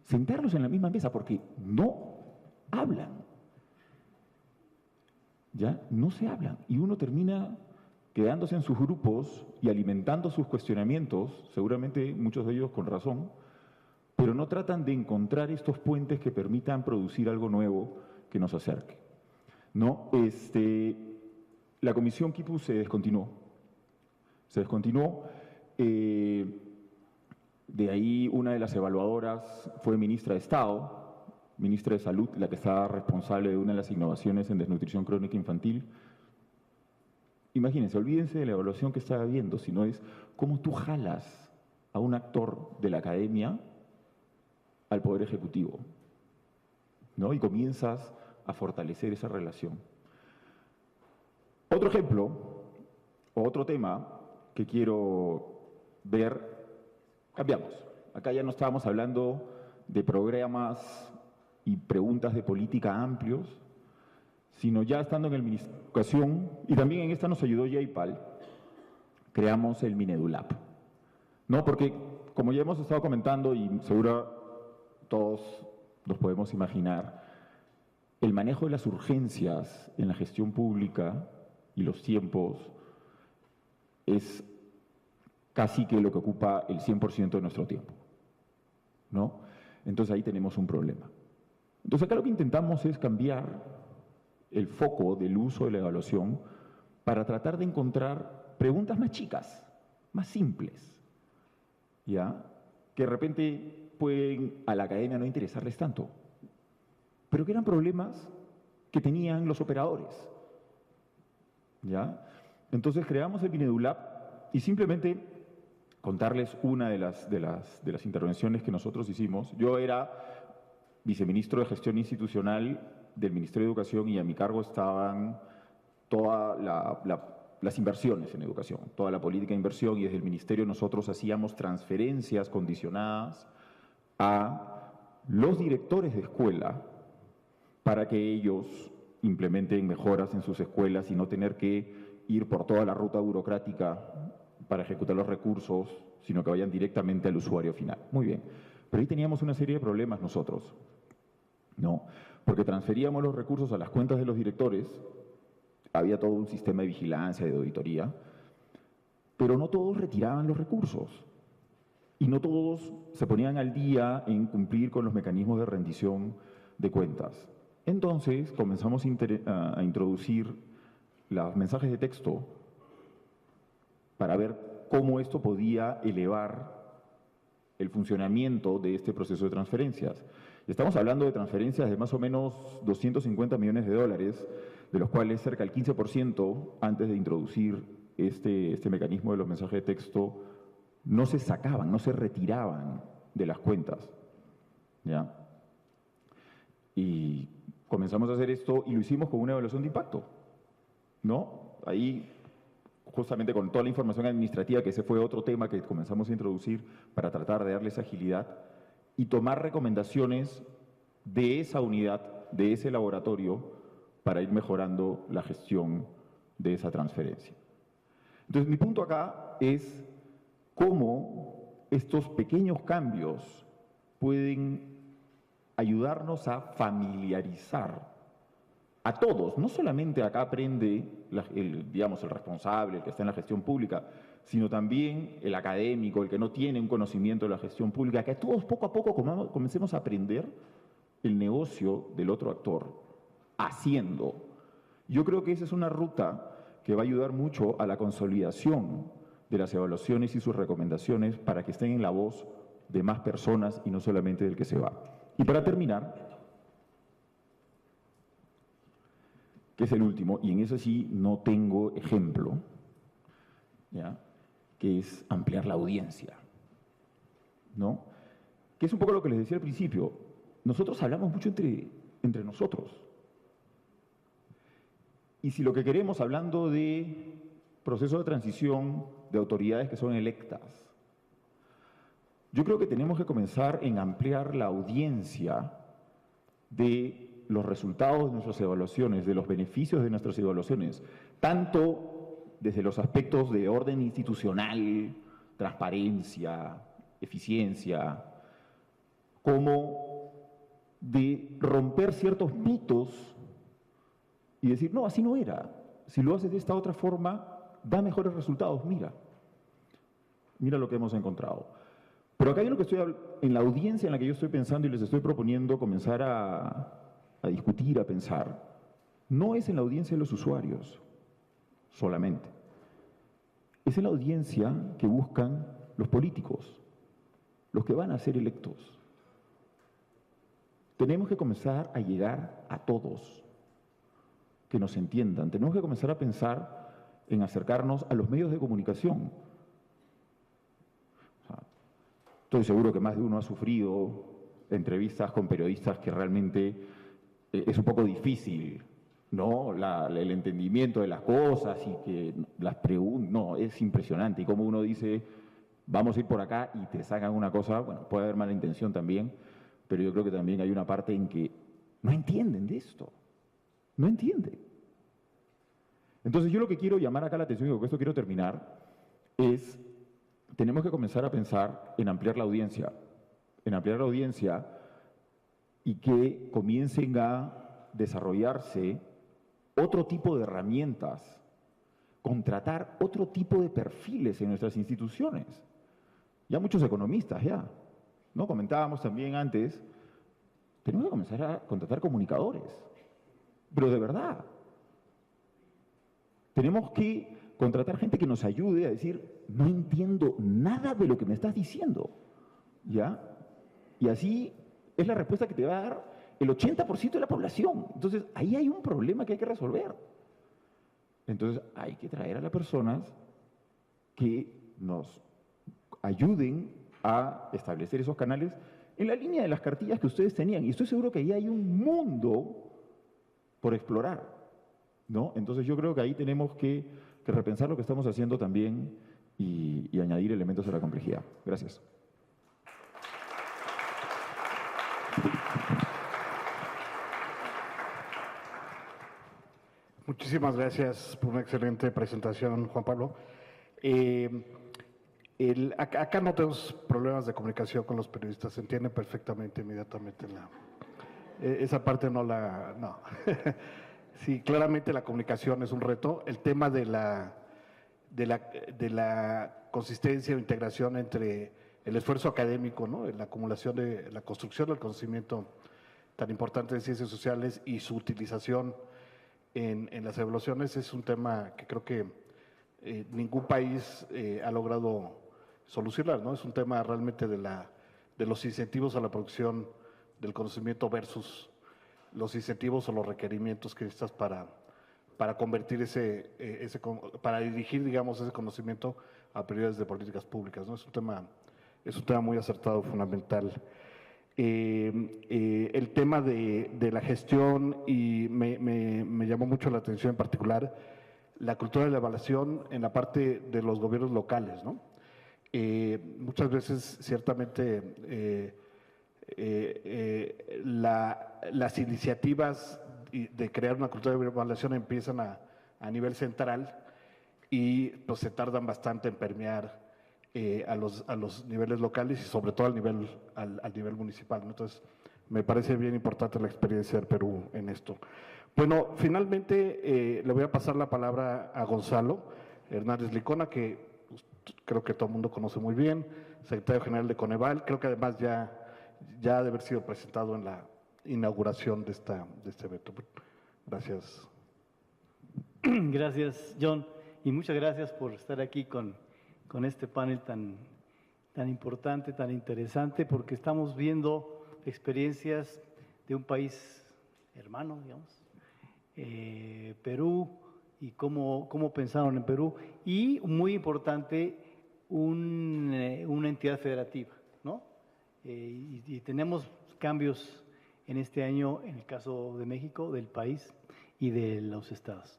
sentarlos en la misma mesa, porque no hablan, ¿ya? No se hablan, y uno termina quedándose en sus grupos y alimentando sus cuestionamientos, seguramente muchos de ellos con razón, pero no tratan de encontrar estos puentes que permitan producir algo nuevo que nos acerque, ¿no? La Comisión Quipu se descontinuó. De ahí una de las evaluadoras fue ministra de Estado, ministra de Salud, la que estaba responsable de una de las innovaciones en desnutrición crónica infantil. Imagínense, olvídense de la evaluación que estaba viendo, sino es cómo tú jalas a un actor de la academia al Poder Ejecutivo, ¿no? Y comienzas a fortalecer esa relación. Otro ejemplo, o otro tema que quiero ver, cambiamos. Acá ya no estábamos hablando de programas y preguntas de política amplios, sino ya estando en el Ministerio de Educación, y también en esta nos ayudó JPAL, creamos el Minedulab. No, porque como ya hemos estado comentando y seguro todos nos podemos imaginar, el manejo de las urgencias en la gestión pública y los tiempos es casi que lo que ocupa el 100% de nuestro tiempo, ¿no? Entonces ahí tenemos un problema. Entonces acá lo que intentamos es cambiar el foco del uso de la evaluación para tratar de encontrar preguntas más chicas, más simples, ¿ya? Que de repente pueden a la academia no interesarles tanto, pero que eran problemas que tenían los operadores, ¿ya? Entonces creamos el Minedulab y simplemente contarles una de las intervenciones que nosotros hicimos. Yo era viceministro de Gestión Institucional del Ministerio de Educación y a mi cargo estaban todas las inversiones en educación, toda la política de inversión, y desde el Ministerio nosotros hacíamos transferencias condicionadas a los directores de escuela para que ellos implementen mejoras en sus escuelas y no tener que ir por toda la ruta burocrática para ejecutar los recursos, sino que vayan directamente al usuario final. Muy bien, pero ahí teníamos una serie de problemas nosotros, ¿no? Porque transferíamos los recursos a las cuentas de los directores, había todo un sistema de vigilancia, de auditoría, pero no todos retiraban los recursos y no todos se ponían al día en cumplir con los mecanismos de rendición de cuentas. Entonces comenzamos a introducir los mensajes de texto para ver cómo esto podía elevar el funcionamiento de este proceso de transferencias. Estamos hablando de transferencias de más o menos 250 millones de dólares, de los cuales cerca del 15% antes de introducir este mecanismo de los mensajes de texto no se sacaban, no se retiraban de las cuentas, ¿ya? Y comenzamos a hacer esto y lo hicimos con una evaluación de impacto, ¿no? Ahí, justamente con toda la información administrativa, que ese fue otro tema que comenzamos a introducir para tratar de darles agilidad y tomar recomendaciones de esa unidad, de ese laboratorio, para ir mejorando la gestión de esa transferencia. Entonces, mi punto acá es cómo estos pequeños cambios pueden ayudarnos a familiarizar a todos. No solamente acá aprende digamos, el responsable, el que está en la gestión pública, sino también el académico, el que no tiene un conocimiento de la gestión pública, que todos poco a poco comencemos a aprender el negocio del otro actor, haciendo. Yo creo que esa es una ruta que va a ayudar mucho a la consolidación de las evaluaciones y sus recomendaciones para que estén en la voz de más personas y no solamente del que se va. Y para terminar, que es el último, y en eso sí no tengo ejemplo, ¿ya?, que es ampliar la audiencia, ¿no? Que es un poco lo que les decía al principio. Nosotros hablamos mucho entre nosotros. Y si lo que queremos, hablando de proceso de transición de autoridades que son electas, yo creo que tenemos que comenzar en ampliar la audiencia de los resultados de nuestras evaluaciones, de los beneficios de nuestras evaluaciones, tanto desde los aspectos de orden institucional, transparencia, eficiencia, como de romper ciertos mitos y decir, no, así no era. Si lo haces de esta otra forma, da mejores resultados. Mira lo que hemos encontrado. Pero acá hay lo que en la audiencia en la que yo estoy pensando y les estoy proponiendo comenzar a discutir, a pensar, no es en la audiencia de los usuarios solamente. Es en la audiencia que buscan los políticos, los que van a ser electos. Tenemos que comenzar a llegar a todos, que nos entiendan. Tenemos que comenzar a pensar en acercarnos a los medios de comunicación. Estoy seguro que más de uno ha sufrido entrevistas con periodistas que realmente es un poco difícil, ¿no? El entendimiento de las cosas y que las preguntas, no, es impresionante. Y como uno dice, vamos a ir por acá y te sacan una cosa, bueno, puede haber mala intención también, pero yo creo que también hay una parte en que no entienden de esto, no entienden. Entonces yo lo que quiero llamar acá la atención y con esto quiero terminar, es, tenemos que comenzar a pensar en ampliar la audiencia y que comiencen a desarrollarse otro tipo de herramientas, contratar otro tipo de perfiles en nuestras instituciones. Ya muchos economistas, ¿no? Comentábamos también antes, tenemos que comenzar a contratar comunicadores, pero de verdad. Tenemos que contratar gente que nos ayude a decir, no entiendo nada de lo que me estás diciendo, ¿ya? Y así es la respuesta que te va a dar el 80% de la población. Entonces, ahí hay un problema que hay que resolver. Entonces, hay que traer a las personas que nos ayuden a establecer esos canales en la línea de las cartillas que ustedes tenían. Y estoy seguro que ahí hay un mundo por explorar, ¿no? Entonces, yo creo que ahí tenemos que repensar lo que estamos haciendo también y añadir elementos a la complejidad. Gracias. Muchísimas gracias por una excelente presentación, Juan Pablo. Acá no tenemos problemas de comunicación con los periodistas, se entiende perfectamente inmediatamente. Esa parte no. Sí, claramente la comunicación es un reto. El tema de la consistencia o integración entre el esfuerzo académico, ¿no? La acumulación de la construcción del conocimiento tan importante de ciencias sociales y su utilización en las evaluaciones es un tema que creo que ningún país ha logrado solucionar, ¿no? Es un tema realmente de los incentivos a la producción del conocimiento versus los incentivos o los requerimientos que necesitas para convertir para dirigir, digamos, ese conocimiento a prioridades de políticas públicas, ¿no? Es un tema muy acertado, fundamental. El tema de la gestión, y me llamó mucho la atención en particular la cultura de la evaluación en la parte de los gobiernos locales, ¿no? Muchas veces, ciertamente, las iniciativas de crear una cultura de evaluación empiezan a nivel central y pues se tardan bastante en permear a los niveles locales y sobre todo al nivel municipal, ¿no? Entonces, me parece bien importante la experiencia del Perú en esto. Bueno, finalmente le voy a pasar la palabra a Gonzalo Hernández Licona, que creo que todo el mundo conoce muy bien, secretario general de Coneval. Creo que además ya ha de haber sido presentado en la inauguración de este evento. Gracias. Gracias, John, y muchas gracias por estar aquí con este panel tan importante, tan interesante, porque estamos viendo experiencias de un país hermano, digamos, Perú, y cómo pensaron en Perú, y muy importante, una entidad federativa, ¿no? Y tenemos cambios en este año en el caso de México, del país y de los estados.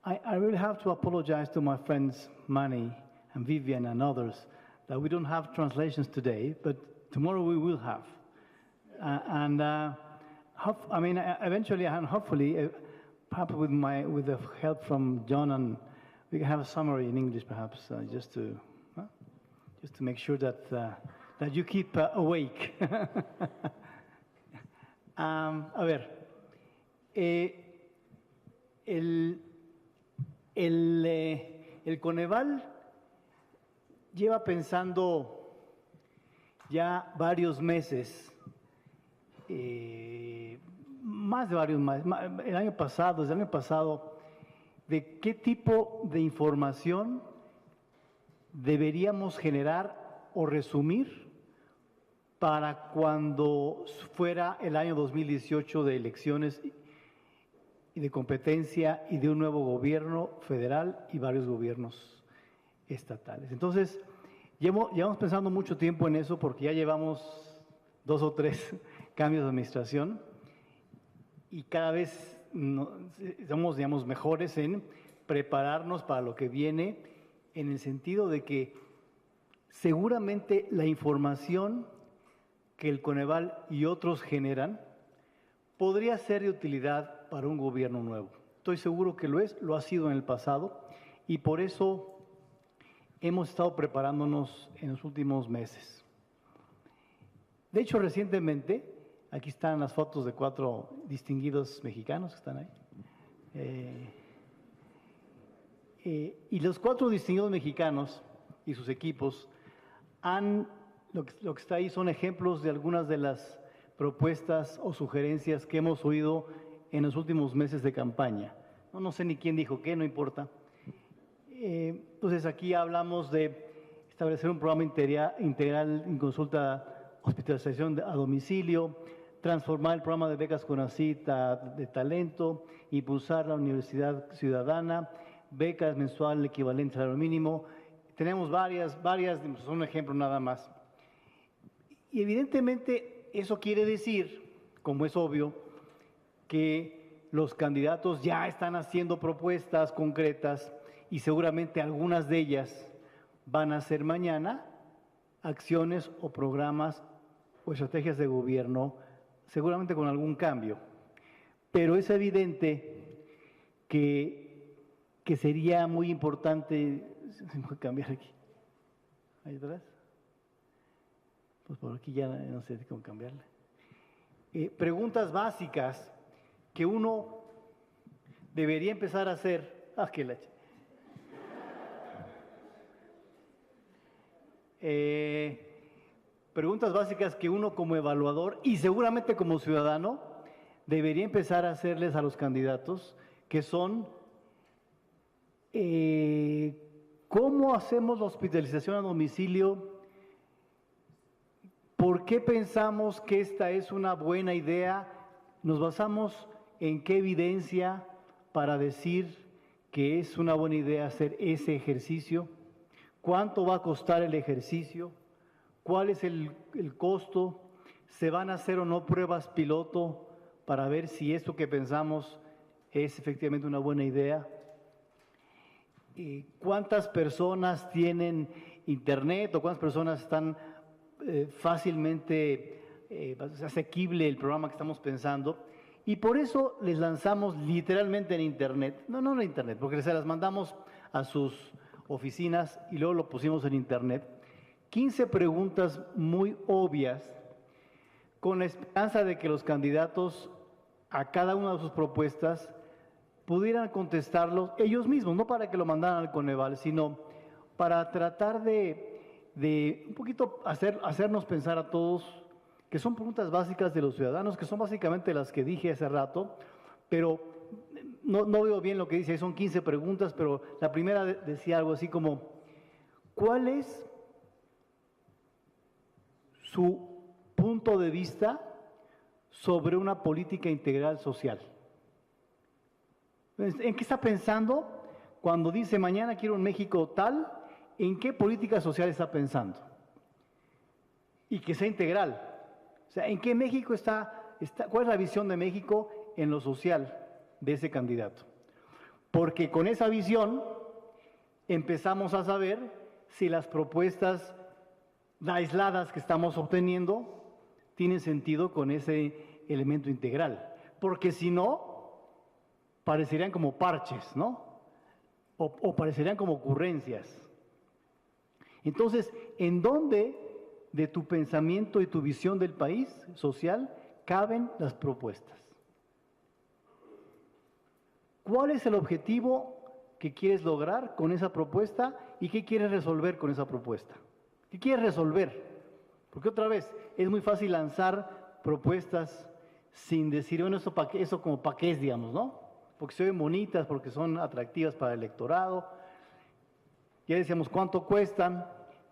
I really have to apologize to my friends Manny and Vivian and others that we don't have translations today, but tomorrow we will have. Eventually and hopefully, perhaps with the help from John, and we can have a summary in English, perhaps, just to make sure that you keep awake. A ver, el Coneval lleva pensando ya varios meses, más de varios meses, desde el año pasado, de qué tipo de información deberíamos generar o resumir para cuando fuera el año 2018 de elecciones y de competencia y de un nuevo gobierno federal y varios gobiernos estatales. Entonces, llevamos pensando mucho tiempo en eso porque ya llevamos 2 o 3 cambios de administración y cada vez somos, digamos, mejores en prepararnos para lo que viene, en el sentido de que seguramente la información que el Coneval y otros generan podría ser de utilidad para un gobierno nuevo. Estoy seguro que lo ha sido en el pasado, y por eso hemos estado preparándonos en los últimos meses. De hecho, recientemente, aquí están las fotos de 4 distinguidos mexicanos que están ahí. Y los 4 distinguidos mexicanos y sus equipos lo que está ahí son ejemplos de algunas de las propuestas o sugerencias que hemos oído en los últimos meses de campaña. No sé ni quién dijo qué, no importa. Entonces aquí hablamos de establecer un programa integral en consulta, hospitalización a domicilio, transformar el programa de becas CONACYT de talento, impulsar la universidad ciudadana, becas mensual equivalentes al salario mínimo. Tenemos varias, son un ejemplo nada más. Y evidentemente eso quiere decir, como es obvio, que los candidatos ya están haciendo propuestas concretas y seguramente algunas de ellas van a ser mañana acciones o programas o estrategias de gobierno, seguramente con algún cambio. Pero es evidente que sería muy importante, se me puede cambiar aquí, ahí atrás, pues por aquí ya no sé cómo cambiarle. Preguntas básicas que uno debería empezar a hacer. Preguntas básicas que uno como evaluador y seguramente como ciudadano debería empezar a hacerles a los candidatos, que son ¿cómo hacemos la hospitalización a domicilio? ¿Por qué pensamos que esta es una buena idea? ¿Nos basamos en qué evidencia para decir que es una buena idea hacer ese ejercicio? ¿Cuánto va a costar el ejercicio? ¿Cuál es el costo? ¿Se van a hacer o no pruebas piloto para ver si esto que pensamos es efectivamente una buena idea? ¿Cuántas personas tienen internet o cuántas personas están fácilmente asequible el programa que estamos pensando? Y por eso les lanzamos literalmente en internet, no en internet, porque se las mandamos a sus oficinas y luego lo pusimos en internet, 15 preguntas muy obvias con la esperanza de que los candidatos a cada una de sus propuestas pudieran contestarlos ellos mismos, no para que lo mandaran al Coneval, sino para tratar de un poquito hacernos pensar a todos que son preguntas básicas de los ciudadanos, que son básicamente las que dije hace rato, pero no veo bien lo que dice, son 15 preguntas, pero la primera decía algo así como, ¿cuál es su punto de vista sobre una política integral social? ¿En qué está pensando cuando dice mañana quiero un México tal? ¿En qué política social está pensando? Y que sea integral. O sea, ¿en qué México está? ¿Cuál es la visión de México en lo social de ese candidato? Porque con esa visión empezamos a saber si las propuestas aisladas que estamos obteniendo tienen sentido con ese elemento integral. Porque si no, parecerían como parches, ¿no? O parecerían como ocurrencias. Entonces, ¿en dónde de tu pensamiento y tu visión del país social caben las propuestas? ¿Cuál es el objetivo que quieres lograr con esa propuesta y qué quieres resolver con esa propuesta? ¿Qué quieres resolver? Porque otra vez, es muy fácil lanzar propuestas sin decir, bueno, eso como para qué es, digamos, ¿no? Porque se ven bonitas, porque son atractivas para el electorado. Ya decíamos, ¿cuánto cuestan?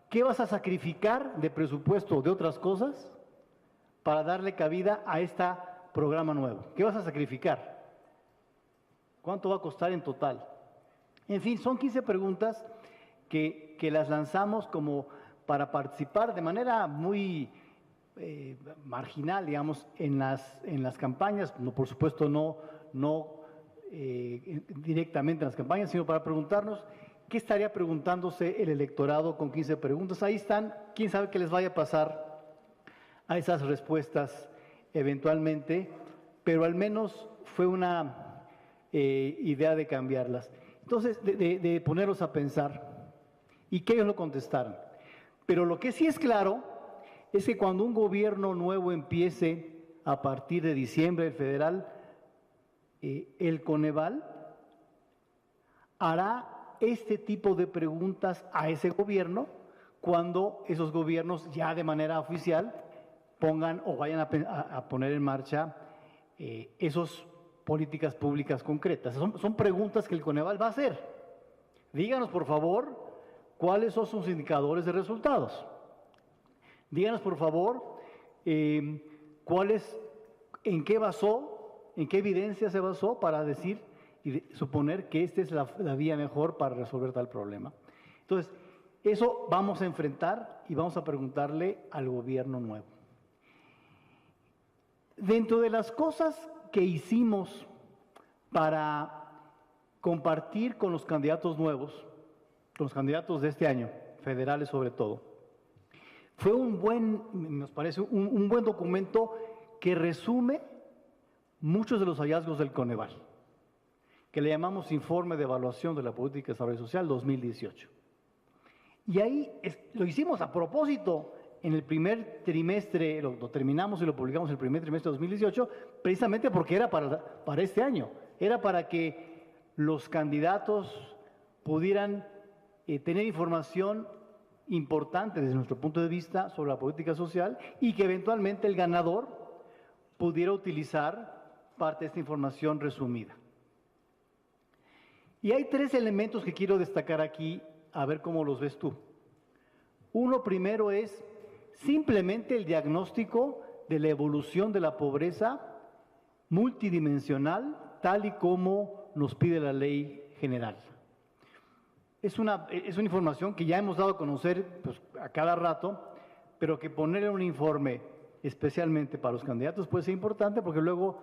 ¿Qué vas a sacrificar de presupuesto o de otras cosas para darle cabida a este programa nuevo? ¿Qué vas a sacrificar? ¿Cuánto va a costar en total? En fin, son 15 preguntas que las lanzamos como para participar de manera muy marginal, digamos, en las campañas, no, por supuesto no directamente en las campañas, sino para preguntarnos qué estaría preguntándose el electorado con 15 preguntas. Ahí están, quién sabe qué les vaya a pasar a esas respuestas eventualmente, pero al menos fue una idea de cambiarlas. Entonces, de ponerlos a pensar. y que ellos lo contestaran. Pero lo que sí es claro es que cuando un gobierno nuevo empiece a partir de diciembre, el federal, el Coneval hará este tipo de preguntas a ese gobierno cuando esos gobiernos ya de manera oficial pongan o vayan a poner en marcha esas políticas públicas concretas. Son preguntas que el Coneval va a hacer. Díganos, por favor, cuáles son sus indicadores de resultados. Díganos, por favor, en qué evidencia se basó para decir y suponer que esta es la vía mejor para resolver tal problema. Entonces, eso vamos a enfrentar y vamos a preguntarle al gobierno nuevo. Dentro de las cosas que hicimos para compartir con los candidatos nuevos, con los candidatos de este año, federales sobre todo, fue nos parece, un buen documento que resume muchos de los hallazgos del Coneval, que le llamamos Informe de Evaluación de la Política de Desarrollo Social 2018. Y ahí lo hicimos a propósito en el primer trimestre, lo terminamos y lo publicamos el primer trimestre de 2018, precisamente porque era para este año, era para que los candidatos pudieran tener información importante desde nuestro punto de vista sobre la política social y que eventualmente el ganador pudiera utilizar parte de esta información resumida. Y hay tres elementos que quiero destacar aquí, a ver cómo los ves tú. Uno primero es simplemente el diagnóstico de la evolución de la pobreza multidimensional, tal y como nos pide la ley general. Es una información que ya hemos dado a conocer pues, a cada rato, pero que ponerle un informe especialmente para los candidatos puede ser importante porque luego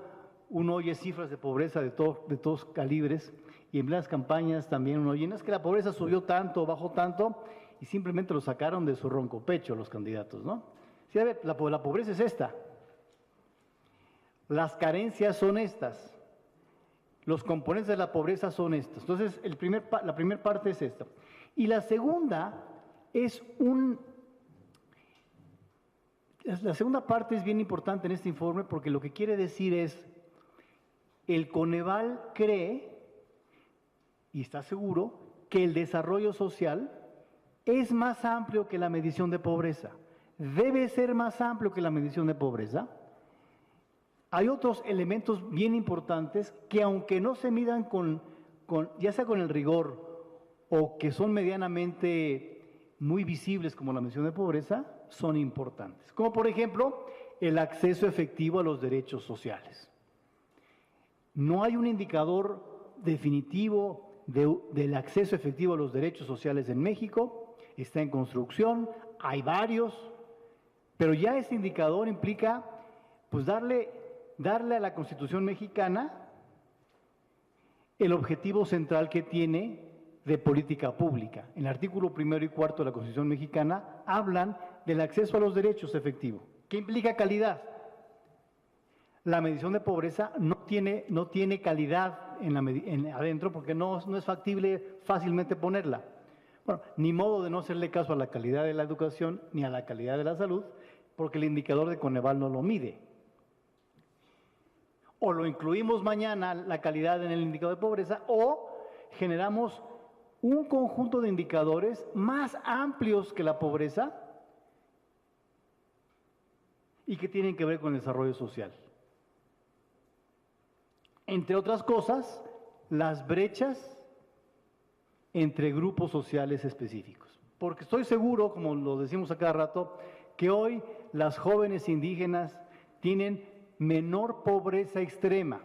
uno oye cifras de pobreza de todos calibres y en las campañas también uno oye, no es que la pobreza subió tanto, bajó tanto y simplemente lo sacaron de su ronco pecho los candidatos, ¿no? Sí, a ver, la pobreza es esta, las carencias son estas, los componentes de la pobreza son estos. Entonces, la primera parte es esta. Y la segunda es la segunda parte es bien importante en este informe porque lo que quiere decir es, el Coneval cree y está seguro que el desarrollo social es más amplio que la medición de pobreza. Debe ser más amplio que la medición de pobreza. Hay otros elementos bien importantes que aunque no se midan ya sea con el rigor o que son medianamente muy visibles como la medición de pobreza, son importantes. Como por ejemplo, el acceso efectivo a los derechos sociales. No hay un indicador definitivo del acceso efectivo a los derechos sociales en México, está en construcción, hay varios, pero ya ese indicador implica pues darle a la Constitución mexicana el objetivo central que tiene de política pública. En el artículo 1 y 4 de la Constitución mexicana hablan del acceso a los derechos efectivo. ¿Qué implica calidad? La medición de pobreza no tiene calidad adentro porque no es factible fácilmente ponerla. Bueno, ni modo de no hacerle caso a la calidad de la educación ni a la calidad de la salud porque el indicador de Coneval no lo mide. O lo incluimos mañana la calidad en el indicador de pobreza o generamos un conjunto de indicadores más amplios que la pobreza y que tienen que ver con el desarrollo social. Entre otras cosas, las brechas entre grupos sociales específicos. Porque estoy seguro, como lo decimos a cada rato, que hoy las jóvenes indígenas tienen menor pobreza extrema,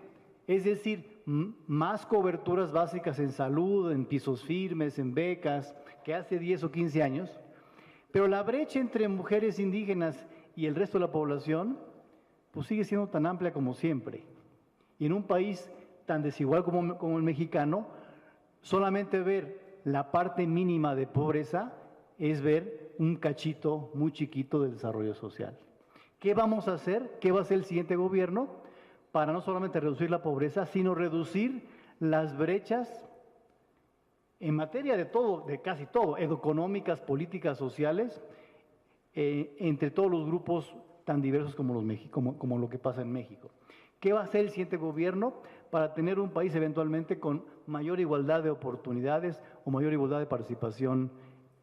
es decir, más coberturas básicas en salud, en pisos firmes, en becas, que hace 10 o 15 años, pero la brecha entre mujeres indígenas y el resto de la población, pues sigue siendo tan amplia como siempre. Y en un país tan desigual como el mexicano, solamente ver la parte mínima de pobreza es ver un cachito muy chiquito del desarrollo social. ¿Qué vamos a hacer? ¿Qué va a hacer el siguiente gobierno para no solamente reducir la pobreza, sino reducir las brechas en materia de todo, de casi todo, económicas, políticas, sociales, entre todos los grupos tan diversos como lo que pasa en México. ¿Qué va a hacer el siguiente gobierno para tener un país eventualmente con mayor igualdad de oportunidades o mayor igualdad de participación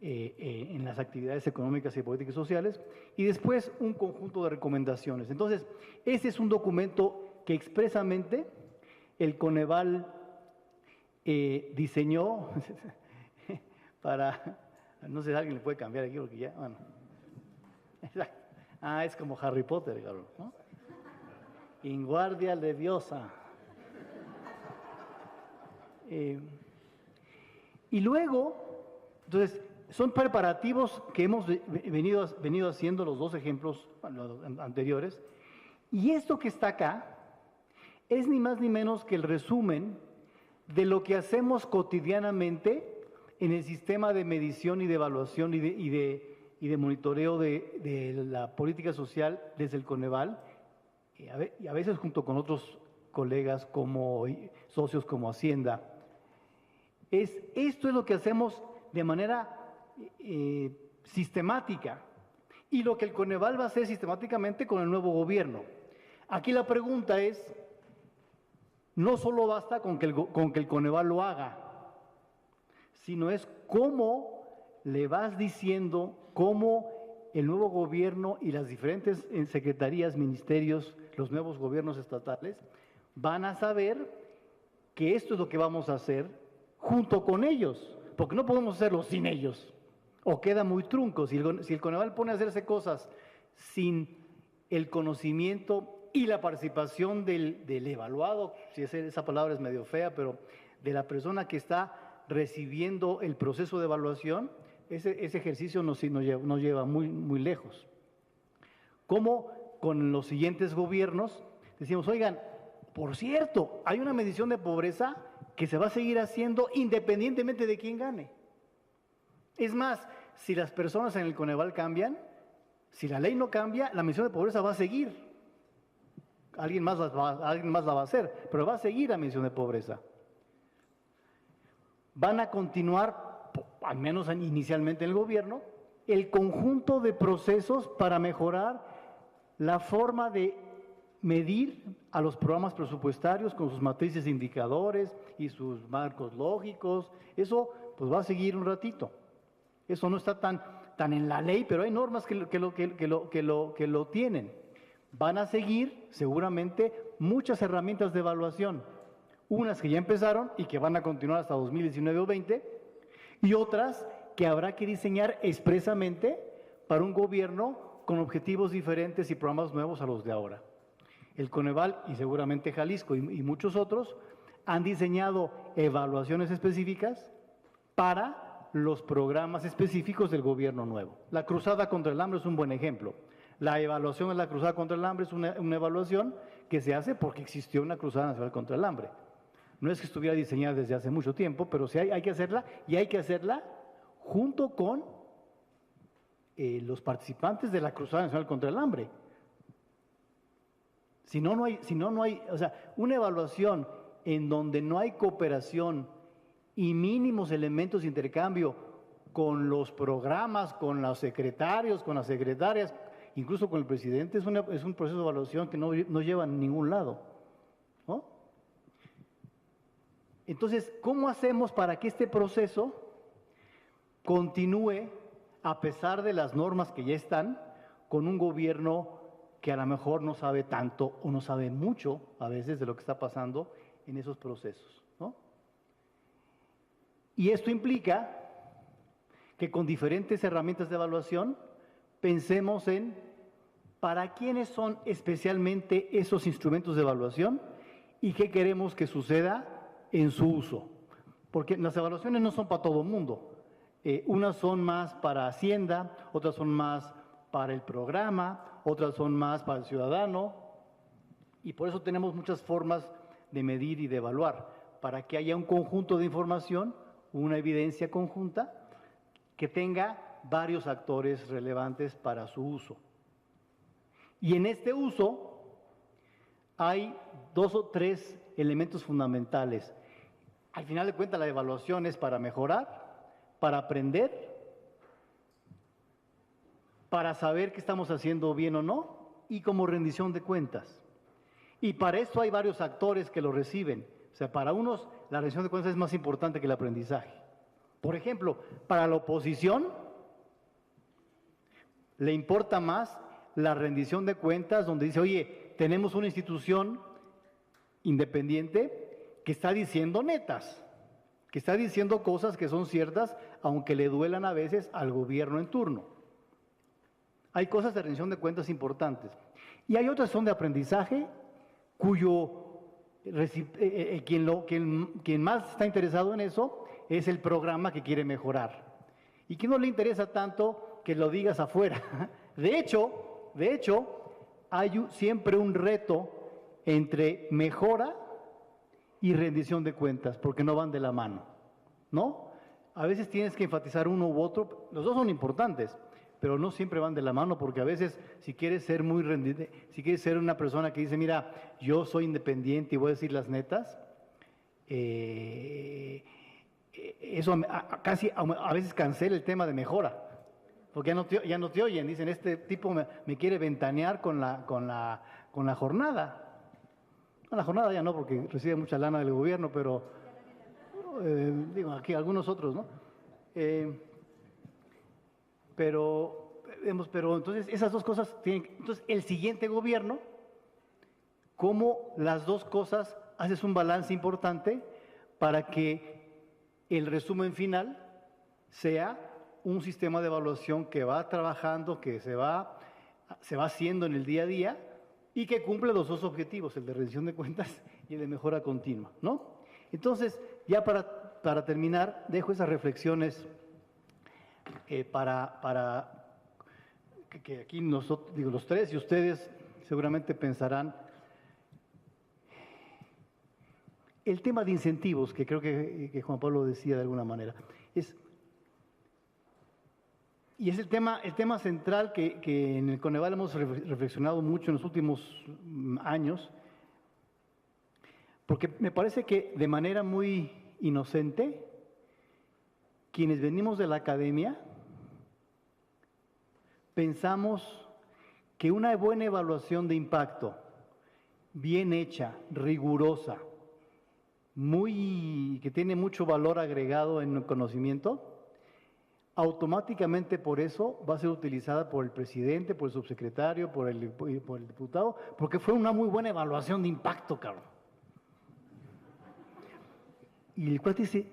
en las actividades económicas y políticas sociales? Y después un conjunto de recomendaciones. Entonces, ese es un documento que expresamente el Coneval diseñó para, no sé si alguien le puede cambiar aquí porque ya, bueno. Es como Harry Potter, claro, ¿no? In guardia leviosa. Y luego, entonces, son preparativos que hemos venido haciendo los dos ejemplos anteriores. Y esto que está acá es ni más ni menos que el resumen de lo que hacemos cotidianamente en el sistema de medición y de evaluación y de monitoreo de la política social desde el Coneval, y a veces junto con otros colegas como socios como Hacienda. Esto es lo que hacemos de manera sistemática y lo que el Coneval va a hacer sistemáticamente con el nuevo gobierno. Aquí la pregunta es, no solo basta con que el Coneval lo haga, sino es cómo le vas diciendo, cómo el nuevo gobierno y las diferentes secretarías, ministerios, los nuevos gobiernos estatales, van a saber que esto es lo que vamos a hacer junto con ellos, porque no podemos hacerlo sin ellos, o queda muy trunco. Si el Coneval pone a hacerse cosas sin el conocimiento y la participación del evaluado, si esa palabra es medio fea, pero de la persona que está recibiendo el proceso de evaluación, ese ejercicio nos lleva muy, muy lejos. Como con los siguientes gobiernos decimos, oigan, por cierto, hay una medición de pobreza que se va a seguir haciendo independientemente de quién gane. Es más, si las personas en el Coneval cambian, si la ley no cambia, la medición de pobreza va a seguir. Alguien más la va a hacer, pero va a seguir la medición de pobreza. Van a continuar, al menos inicialmente en el gobierno, el conjunto de procesos para mejorar la forma de medir a los programas presupuestarios con sus matrices de indicadores y sus marcos lógicos. Eso pues va a seguir un ratito. Eso no está tan en la ley, pero hay normas que lo tienen. Van a seguir seguramente muchas herramientas de evaluación, unas que ya empezaron y que van a continuar hasta 2019 o 20, y otras que habrá que diseñar expresamente para un gobierno con objetivos diferentes y programas nuevos a los de ahora. El Coneval y seguramente Jalisco y muchos otros han diseñado evaluaciones específicas para los programas específicos del gobierno nuevo. La Cruzada contra el Hambre es un buen ejemplo. La evaluación de la Cruzada contra el Hambre es una evaluación que se hace porque existió una Cruzada Nacional contra el Hambre. No es que estuviera diseñada desde hace mucho tiempo, pero sí hay que hacerla, y hay que hacerla junto con los participantes de la Cruzada Nacional contra el Hambre. Si no, no hay, o sea, una evaluación en donde no hay cooperación y mínimos elementos de intercambio con los programas, con los secretarios, con las secretarias, incluso con el presidente, es un proceso de evaluación que no lleva a ningún lado, ¿no? Entonces, ¿cómo hacemos para que este proceso continúe a pesar de las normas que ya están, con un gobierno que a lo mejor no sabe tanto o no sabe mucho a veces de lo que está pasando en esos procesos, ¿no? Y esto implica que con diferentes herramientas de evaluación pensemos en para quiénes son especialmente esos instrumentos de evaluación y qué queremos que suceda en su uso. Porque las evaluaciones no son para todo el mundo. Unas son más para Hacienda, otras son más para el programa, otras son más para el ciudadano, y por eso tenemos muchas formas de medir y de evaluar, para que haya un conjunto de información, una evidencia conjunta, que tenga varios actores relevantes para su uso. Y en este uso hay 2 o 3 elementos fundamentales. Al final de cuentas, la evaluación es para mejorar, para aprender, para saber qué estamos haciendo bien o no, y como rendición de cuentas. Y para esto hay varios actores que lo reciben. O sea, para unos la rendición de cuentas es más importante que el aprendizaje. Por ejemplo, para la oposición le importa más la rendición de cuentas, donde dice, oye, tenemos una institución independiente que está diciendo netas, que está diciendo cosas que son ciertas, aunque le duelan a veces al gobierno en turno. Hay cosas de rendición de cuentas importantes. Y hay otras que son de aprendizaje, quien más está interesado en eso es el programa que quiere mejorar. Y que no le interesa tanto que lo digas afuera. De hecho, hay siempre un reto entre mejora y rendición de cuentas, porque no van de la mano, ¿no? A veces tienes que enfatizar uno u otro, los dos son importantes, pero no siempre van de la mano, porque a veces si quieres ser muy rendido, si quieres ser una persona que dice, mira, yo soy independiente y voy a decir las netas, eso casi a veces cancela el tema de mejora, porque ya no te oyen, dicen, este tipo me quiere ventanear con la jornada. No, la jornada ya no, porque recibe mucha lana del gobierno, pero digo, aquí algunos otros, ¿no? Pero entonces esas dos cosas tienen, entonces el siguiente gobierno, ¿cómo las dos cosas haces un balance importante para que el resumen final sea un sistema de evaluación que va trabajando, que se va haciendo en el día a día y que cumple los dos objetivos, el de rendición de cuentas y el de mejora continua, ¿no? Entonces, ya para terminar, dejo esas reflexiones para que aquí nosotros, digo, los tres y ustedes seguramente pensarán. El tema de incentivos, que creo que Juan Pablo decía de alguna manera, es el tema central que en el Coneval hemos reflexionado mucho en los últimos años, porque me parece que de manera muy inocente, quienes venimos de la academia, pensamos que una buena evaluación de impacto, bien hecha, rigurosa, que tiene mucho valor agregado en el conocimiento, automáticamente por eso va a ser utilizada por el presidente, por el subsecretario, por el diputado, porque fue una muy buena evaluación de impacto, cabrón. Y el cuate dice,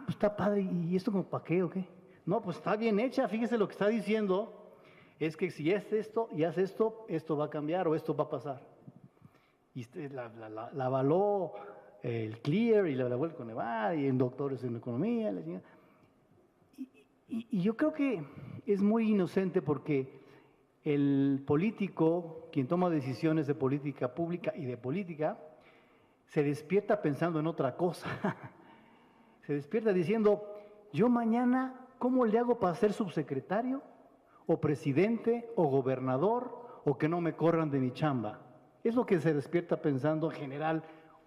pues está padre, ¿y esto como para qué o qué? No, pues está bien hecha, fíjese lo que está diciendo, es que si es esto y hace esto, esto va a cambiar o esto va a pasar. Y la avaló el CLEAR y la avaló el Coneval y en doctores en economía, y yo creo que es muy inocente porque el político, quien toma decisiones de política pública y de política, se despierta pensando en otra cosa. Se despierta diciendo, yo mañana, ¿cómo le hago para ser subsecretario? O presidente, o gobernador, o que no me corran de mi chamba. Es lo que se despierta pensando en general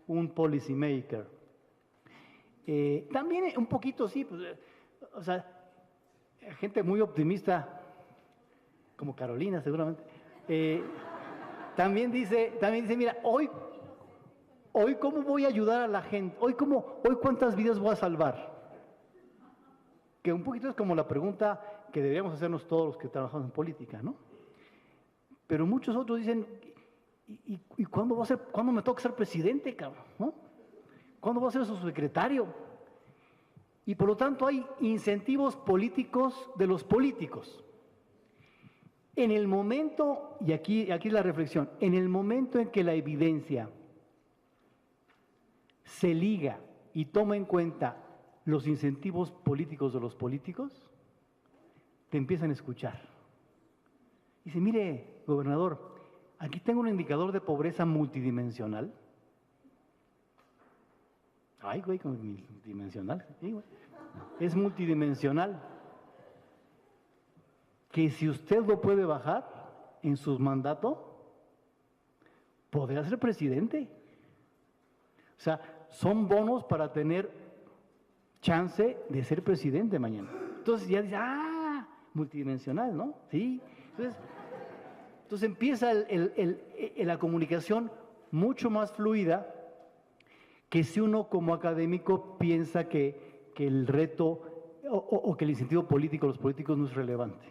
un policy maker. También un poquito sí, pues, o sea, gente muy optimista, como Carolina seguramente, también dice, mira, hoy cómo voy a ayudar a la gente, hoy cuántas vidas voy a salvar. Que un poquito es como la pregunta que deberíamos hacernos todos los que trabajamos en política, ¿no? Pero muchos otros dicen, ¿y cuándo me toca ser presidente, cabrón? ¿No? ¿Cuándo voy a ser subsecretario? Y por lo tanto hay incentivos políticos de los políticos. En el momento, y aquí es la reflexión, en el momento en que la evidencia se liga y toma en cuenta los incentivos políticos de los políticos, te empiezan a escuchar. Dice, mire, gobernador, aquí tengo un indicador de pobreza multidimensional. Ay, güey, como multidimensional. Sí, güey. Es multidimensional. Que si usted lo puede bajar en su mandato, podrá ser presidente. O sea, son bonos para tener chance de ser presidente mañana. Entonces ya dice, multidimensional, ¿no? Sí. Entonces empieza la comunicación mucho más fluida que si uno como académico piensa que el reto o que el incentivo político de los políticos no es relevante.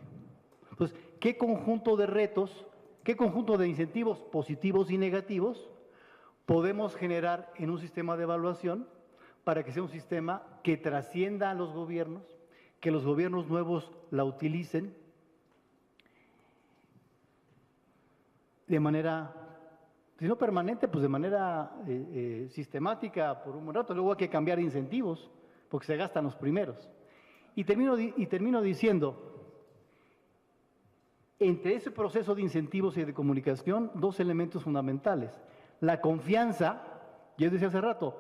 Entonces, ¿qué conjunto de retos, qué conjunto de incentivos positivos y negativos podemos generar en un sistema de evaluación para que sea un sistema que trascienda a los gobiernos, que los gobiernos nuevos la utilicen de manera, si no permanente, pues de manera sistemática por un buen rato? Luego hay que cambiar incentivos porque se gastan los primeros. Y termino diciendo, entre ese proceso de incentivos y de comunicación, dos elementos fundamentales. La confianza, yo decía hace rato,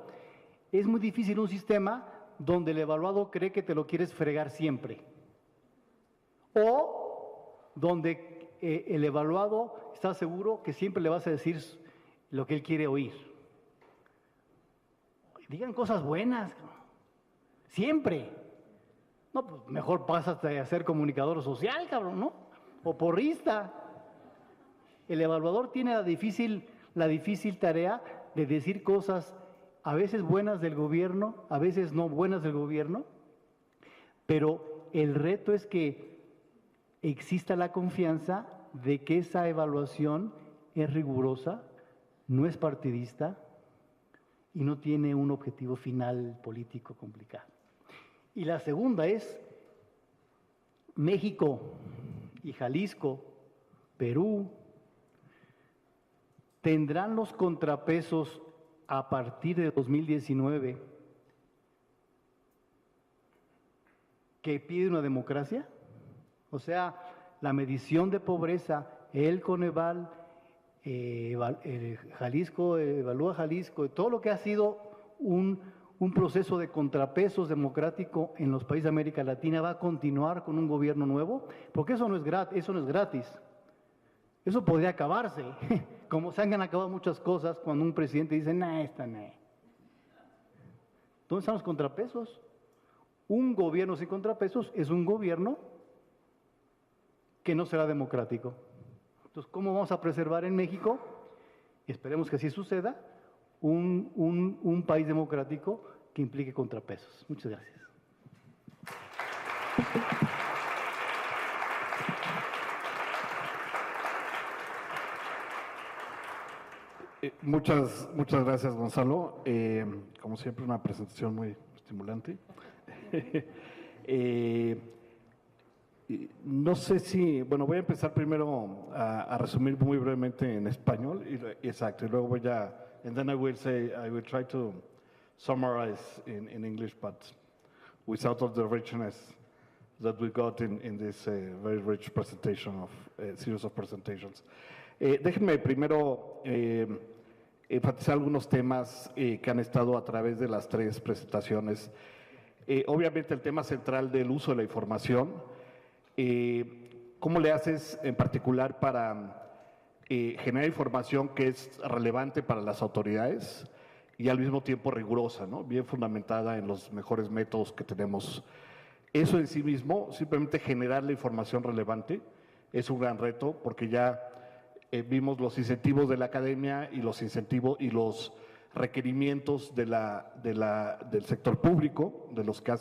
es muy difícil un sistema donde el evaluado cree que te lo quieres fregar siempre. O donde el evaluado está seguro que siempre le vas a decir lo que él quiere oír. Digan cosas buenas, siempre. No, pues mejor pásate a ser comunicador social, cabrón, ¿no? O porrista. El evaluador tiene la difícil tarea de decir cosas a veces buenas del gobierno, a veces no buenas del gobierno, pero el reto es que exista la confianza de que esa evaluación es rigurosa, no es partidista y no tiene un objetivo final político complicado. Y la segunda es México y Jalisco, Perú, ¿tendrán los contrapesos a partir de 2019 que pide una democracia? O sea, la medición de pobreza, el Coneval, Jalisco, Evalúa Jalisco, todo lo que ha sido un proceso de contrapesos democrático en los países de América Latina va a continuar con un gobierno nuevo, porque eso no es gratis. Eso podría acabarse, como se han acabado muchas cosas cuando un presidente dice, esta no. ¿Dónde están los contrapesos? Un gobierno sin contrapesos es un gobierno que no será democrático. Entonces, ¿cómo vamos a preservar en México? Esperemos que así suceda, un país democrático que implique contrapesos. Muchas gracias. Muchas gracias, Gonzalo. Como siempre, una presentación muy estimulante. No sé si, bueno, voy a empezar primero a resumir muy brevemente en español, exacto, y luego voy a, and then I will try to summarize in English, but without all the richness that we got in this very rich presentation of series of presentations. Déjenme primero enfatizar algunos temas que han estado a través de las tres presentaciones. Obviamente el tema central del uso de la información. ¿Cómo le haces en particular para generar información que es relevante para las autoridades y al mismo tiempo rigurosa, ¿no? Bien fundamentada en los mejores métodos que tenemos? Eso en sí mismo, simplemente generar la información relevante, es un gran reto porque ya vimos los incentivos de la academia y los incentivos y los requerimientos del sector público, de los que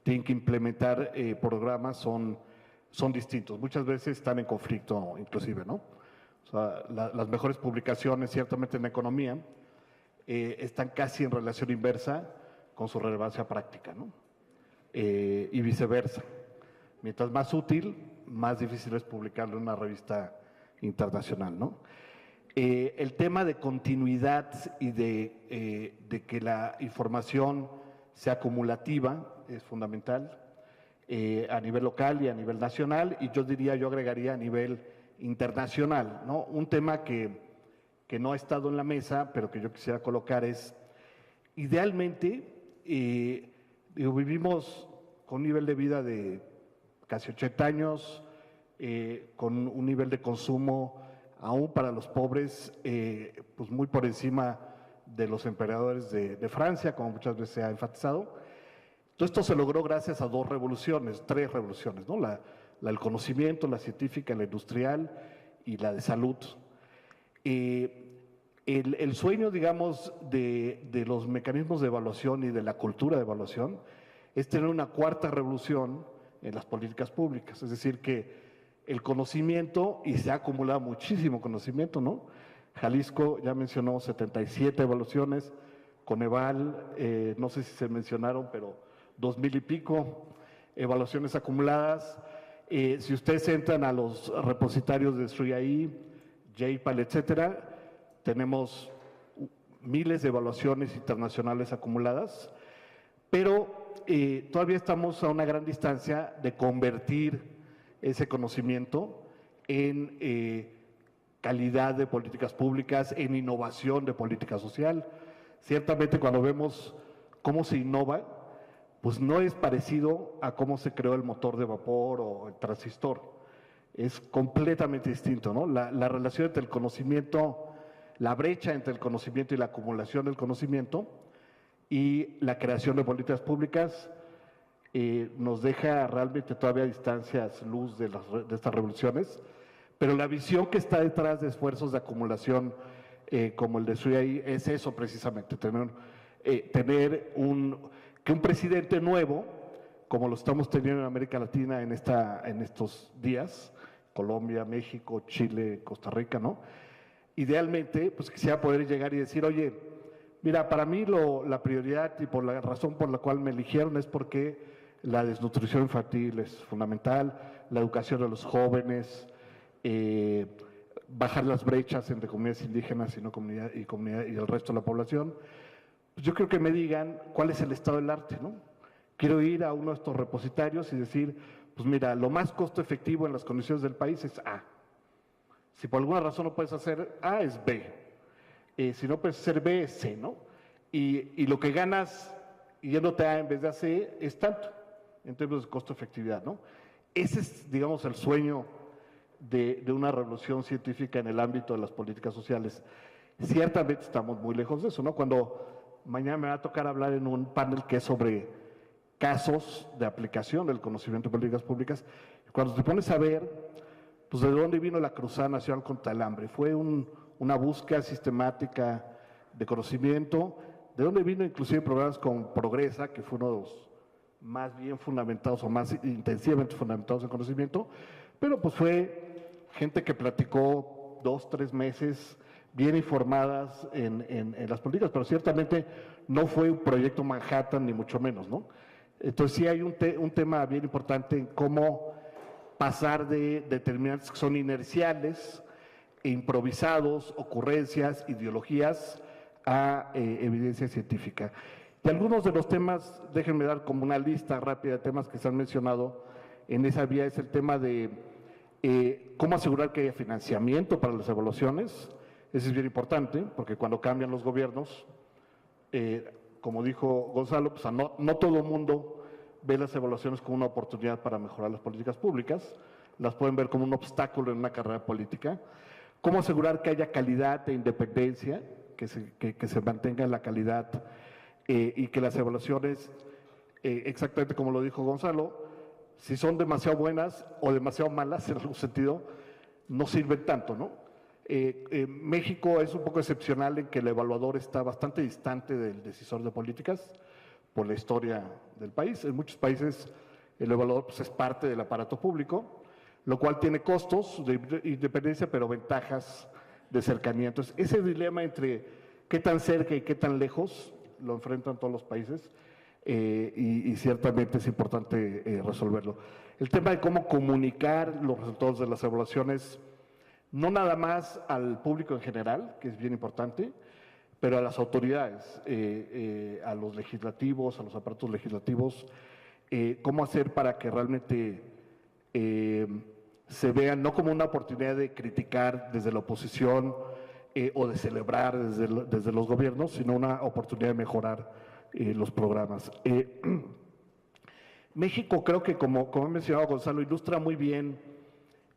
tienen que implementar programas, son distintos. Muchas veces están en conflicto inclusive, ¿no? O sea, las mejores publicaciones, ciertamente en economía, están casi en relación inversa con su relevancia práctica, ¿no? Y viceversa. Mientras más útil, más difícil es publicarlo en una revista internacional, ¿no? El tema de continuidad y de que la información sea acumulativa es fundamental a nivel local y a nivel nacional, y yo agregaría a nivel internacional, ¿no? Un tema que no ha estado en la mesa, pero que yo quisiera colocar es, idealmente, vivimos con un nivel de vida de casi 80 años, con un nivel de consumo, aún para los pobres, pues muy por encima de los emperadores de Francia, como muchas veces se ha enfatizado. Todo esto se logró gracias a tres revoluciones, ¿no? La del conocimiento, la científica, la industrial y la de salud. El sueño, digamos, de los mecanismos de evaluación y de la cultura de evaluación es tener una cuarta revolución en las políticas públicas, es decir, que el conocimiento, y se ha acumulado muchísimo conocimiento, ¿no? Jalisco ya mencionó 77 evaluaciones, Coneval, no sé si se mencionaron, pero 2000 y pico evaluaciones acumuladas. Si ustedes entran a los repositorios de 3AI, JPAL, etcétera, tenemos miles de evaluaciones internacionales acumuladas, pero todavía estamos a una gran distancia de convertir ese conocimiento en calidad de políticas públicas, en innovación de política social. Ciertamente cuando vemos cómo se innova, pues no es parecido a cómo se creó el motor de vapor o el transistor. Es completamente distinto, ¿no? La relación entre el conocimiento, la brecha entre el conocimiento y la acumulación del conocimiento y la creación de políticas públicas nos deja realmente todavía a distancias luz de estas revoluciones, pero la visión que está detrás de esfuerzos de acumulación como el de 3AI es eso precisamente, que un presidente nuevo, como lo estamos teniendo en América Latina en estos días, Colombia, México, Chile, Costa Rica, ¿no? Idealmente, pues quisiera poder llegar y decir, oye, mira, para mí la prioridad y por la razón por la cual me eligieron es porque la desnutrición infantil es fundamental, la educación de los jóvenes, bajar las brechas entre comunidades indígenas y el resto de la población. Pues yo creo que me digan cuál es el estado del arte, ¿no? Quiero ir a uno de estos repositorios y decir, pues mira, lo más costo efectivo en las condiciones del país es A. Si por alguna razón no puedes hacer A, es B. Si no puedes hacer B, es C, ¿no? Y lo que ganas yéndote A en vez de a C es tanto, en términos de costo-efectividad, ¿no? Ese es, digamos, el sueño de una revolución científica en el ámbito de las políticas sociales. Ciertamente estamos muy lejos de eso, ¿no? Cuando mañana me va a tocar hablar en un panel que es sobre casos de aplicación del conocimiento de políticas públicas, cuando te pones a ver, pues de dónde vino la Cruzada Nacional contra el Hambre, fue una búsqueda sistemática de conocimiento, de dónde vino inclusive programas como Progresa, que fue uno de los más bien fundamentados o más intensivamente fundamentados en conocimiento, pero pues fue gente que platicó 2, 3 meses, bien informadas en las políticas, pero ciertamente no fue un proyecto Manhattan, ni mucho menos, ¿no? Entonces sí hay un tema bien importante en cómo pasar de determinantes que son inerciales, e improvisados, ocurrencias, ideologías, a evidencia científica. Y algunos de los temas, déjenme dar como una lista rápida de temas que se han mencionado en esa vía, es el tema de cómo asegurar que haya financiamiento para las evaluaciones. Eso es bien importante, porque cuando cambian los gobiernos, como dijo Gonzalo, pues no todo el mundo ve las evaluaciones como una oportunidad para mejorar las políticas públicas, las pueden ver como un obstáculo en una carrera política. Cómo asegurar que haya calidad e independencia, que se mantenga la calidad y que las evaluaciones, exactamente como lo dijo Gonzalo, si son demasiado buenas o demasiado malas en algún sentido, no sirven tanto, ¿no? México es un poco excepcional en que el evaluador está bastante distante del decisor de políticas por la historia del país. En muchos países el evaluador pues, es parte del aparato público, lo cual tiene costos de independencia, pero ventajas de cercanía. Entonces, ese dilema entre qué tan cerca y qué tan lejos lo enfrentan todos los países y ciertamente es importante resolverlo. El tema de cómo comunicar los resultados de las evaluaciones, no nada más al público en general, que es bien importante, pero a las autoridades, a los legislativos, a los aparatos legislativos, cómo hacer para que realmente se vean no como una oportunidad de criticar desde la oposición o de celebrar desde los gobiernos, sino una oportunidad de mejorar los programas. México creo que, como ha mencionado Gonzalo, ilustra muy bien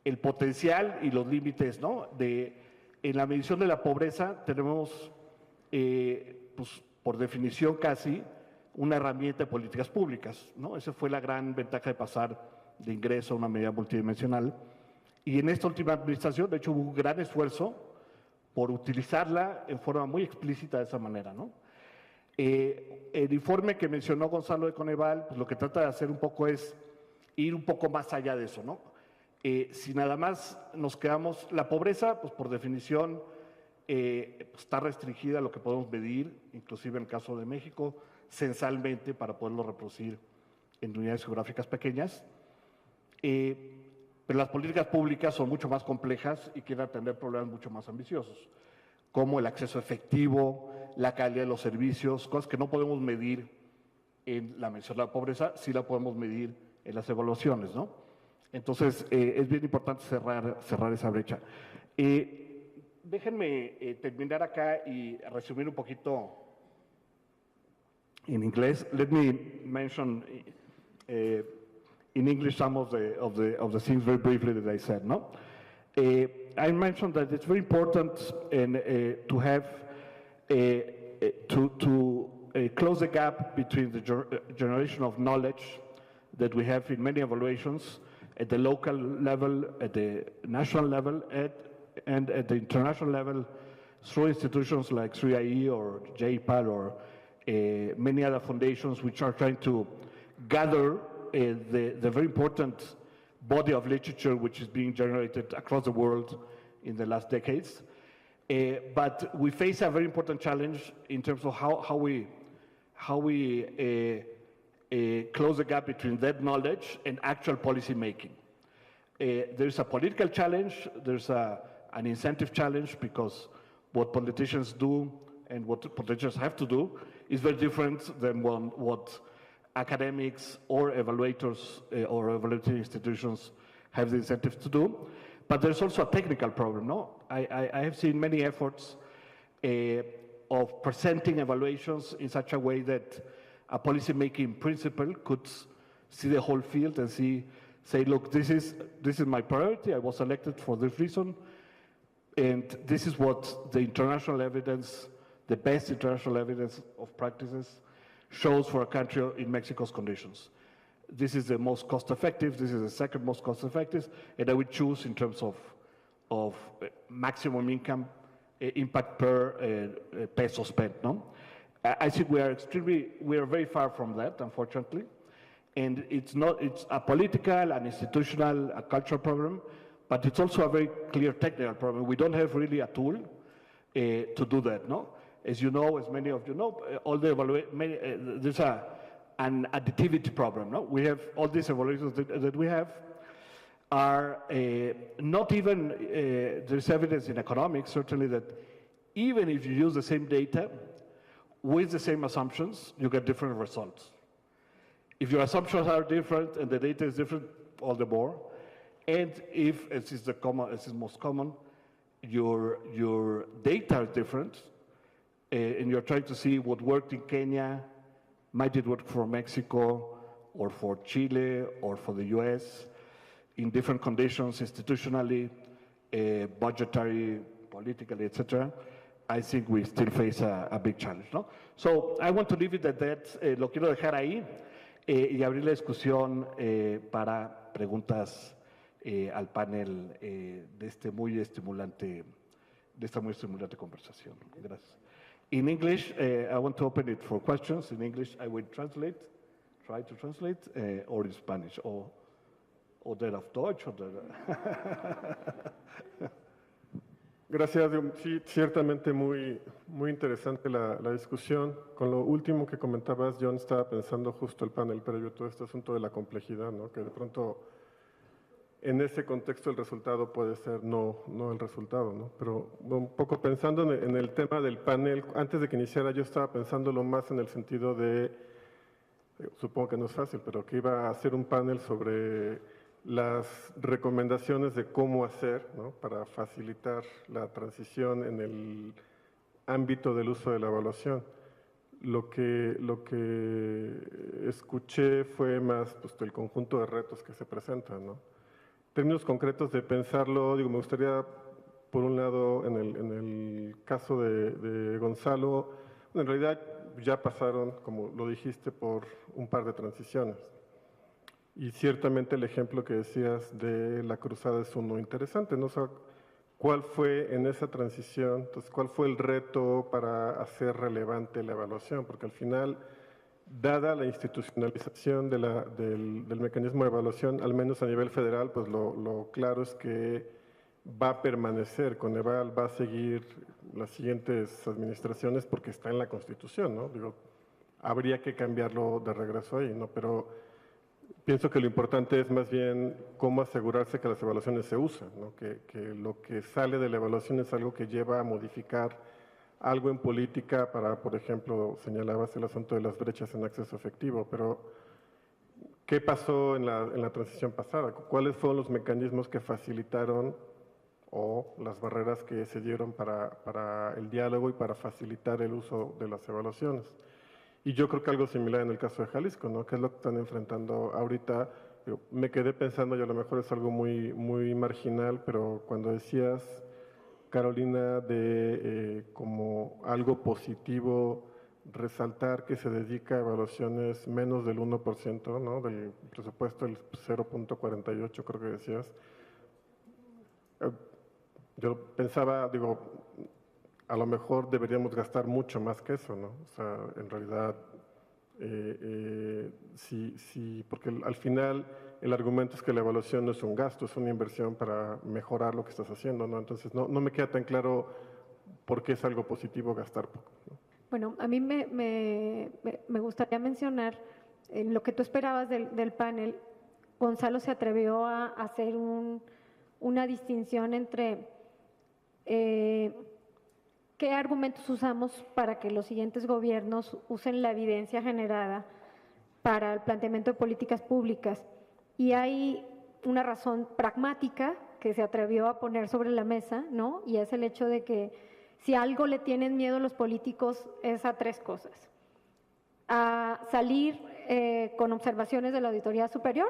el potencial y los límites, ¿no? En la medición de la pobreza tenemos, pues, por definición casi, una herramienta de políticas públicas, ¿no? Esa fue la gran ventaja de pasar de ingreso a una medida multidimensional. Y en esta última administración, de hecho, hubo un gran esfuerzo por utilizarla en forma muy explícita de esa manera, ¿no? El informe que mencionó Gonzalo de Coneval, pues lo que trata de hacer un poco es ir un poco más allá de eso, ¿no? Si nada más nos quedamos, la pobreza, pues por definición, está restringida a lo que podemos medir, inclusive en el caso de México, censalmente para poderlo reproducir en unidades geográficas pequeñas. Pero las políticas públicas son mucho más complejas y quieren atender problemas mucho más ambiciosos, como el acceso efectivo, la calidad de los servicios, cosas que no podemos medir en la mención de la pobreza, sí la podemos medir en las evaluaciones, ¿no? Entonces, es bien importante cerrar esa brecha. Déjenme terminar acá y resumir un poquito en inglés. Let me mention in English some of the things very briefly that I said, no? I mentioned that it's very important to have to close the gap between the generation of knowledge that we have in many evaluations at the local level, at the national level, and at the international level through institutions like 3IE or JPAL or many other foundations which are trying to gather the very important body of literature which is being generated across the world in the last decades. But we face a very important challenge in terms of how we close the gap between that knowledge and actual policy making. There's a political challenge, there's an incentive challenge, because what politicians do and what politicians have to do is very different than what academics or evaluators or evaluating institutions have the incentive to do. But there's also a technical problem, no? I have seen many efforts of presenting evaluations in such a way that a policy-making principle could see the whole field and say, look, this is my priority, I was elected for this reason, and this is what the international evidence, the best international evidence of practices shows for a country in Mexico's conditions. This is the most cost-effective, this is the second most cost-effective, and I would choose in terms of maximum income impact per peso spent, no? I think we are very far from that, unfortunately, and it's a political, an institutional, a cultural problem, but it's also a very clear technical problem. We don't have really a tool to do that, no? As you know, as many of you know, all the there's an additivity problem, no? We have all these evaluations that we have are not even, there's evidence in economics, certainly, that even if you use the same data with the same assumptions, you get different results. If your assumptions are different and the data is different, all the more. And if, as is most common, your data are different, and you're trying to see what worked in Kenya, might it work for Mexico, or for Chile, or for the US, in different conditions, institutionally, budgetary, politically, etc., I think we still face a big challenge, ¿no? So I want to leave it at that. Lo quiero dejar ahí y abrir la discusión para preguntas al panel de esta muy estimulante conversación. Gracias. In English, I want to open it for questions. In English, I will try to translate, or in Spanish, or der auf Deutsch, or Gracias. Sí, ciertamente muy interesante la discusión. Con lo último que comentabas, John, estaba pensando justo el panel previo, todo este asunto de la complejidad, ¿no? Que de pronto en ese contexto el resultado puede ser no el resultado, ¿no? Pero un poco pensando en el tema del panel, antes de que iniciara yo estaba pensándolo más en el sentido de, supongo que no es fácil, pero que iba a hacer un panel sobre las recomendaciones de cómo hacer, ¿no? Para facilitar la transición en el ámbito del uso de la evaluación. Lo que escuché fue más pues, el conjunto de retos que se presentan, ¿no? En términos concretos de pensarlo, me gustaría, por un lado, en el caso de Gonzalo, en realidad ya pasaron, como lo dijiste, por un par de transiciones. Y ciertamente el ejemplo que decías de la cruzada es uno interesante, ¿no? O sea, ¿cuál fue en esa transición? Entonces, ¿cuál fue el reto para hacer relevante la evaluación? Porque al final, dada la institucionalización del mecanismo de evaluación, al menos a nivel federal, pues lo claro es que va a permanecer, Coneval va a seguir las siguientes administraciones porque está en la Constitución, ¿no? Digo, habría que cambiarlo de regreso ahí, ¿no? Pero pienso que lo importante es más bien cómo asegurarse que las evaluaciones se usan, ¿no? Que lo que sale de la evaluación es algo que lleva a modificar algo en política para, por ejemplo, señalabas el asunto de las brechas en acceso efectivo, pero ¿qué pasó en la transición pasada? ¿Cuáles fueron los mecanismos que facilitaron o las barreras que se dieron para el diálogo y para facilitar el uso de las evaluaciones? Y yo creo que algo similar en el caso de Jalisco, ¿no? Que es lo que están enfrentando ahorita. Me quedé pensando, y a lo mejor es algo muy, muy marginal, pero cuando decías, Carolina, de como algo positivo, resaltar que se dedica a evaluaciones menos del 1%, ¿no? Del presupuesto, el 0.48 creo que decías. Yo pensaba, digo, a lo mejor deberíamos gastar mucho más que eso, ¿no? O sea, en realidad, sí, porque al final el argumento es que la evaluación no es un gasto, es una inversión para mejorar lo que estás haciendo, ¿no? Entonces, no me queda tan claro por qué es algo positivo gastar poco, ¿no? Bueno, a mí me gustaría mencionar en lo que tú esperabas del panel. Gonzalo se atrevió a hacer una distinción entre qué argumentos usamos para que los siguientes gobiernos usen la evidencia generada para el planteamiento de políticas públicas. Y hay una razón pragmática que se atrevió a poner sobre la mesa, ¿no? Y es el hecho de que si algo le tienen miedo los políticos es a tres cosas: a salir con observaciones de la Auditoría Superior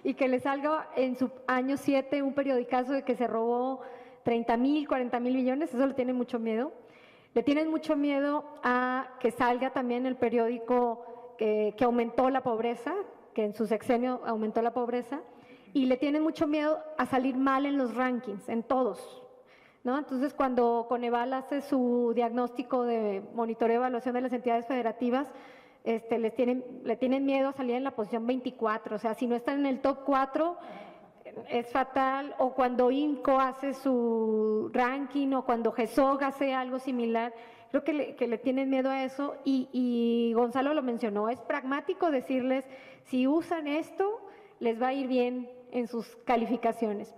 y que le salga en su año 7 un periodicazo de que se robó 30,000, 40,000 millones, eso le tienen mucho miedo. Le tienen mucho miedo a que salga también el periódico que aumentó la pobreza, que en su sexenio aumentó la pobreza, y le tienen mucho miedo a salir mal en los rankings, en todos, ¿no? Entonces, cuando Coneval hace su diagnóstico de monitoreo y evaluación de las entidades federativas, le tienen miedo a salir en la posición 24, o sea, si no están en el top 4, es fatal. O cuando INCO hace su ranking, o cuando GESOG hace algo similar, creo que le tienen miedo a eso, y Gonzalo lo mencionó, es pragmático decirles, si usan esto, les va a ir bien en sus calificaciones.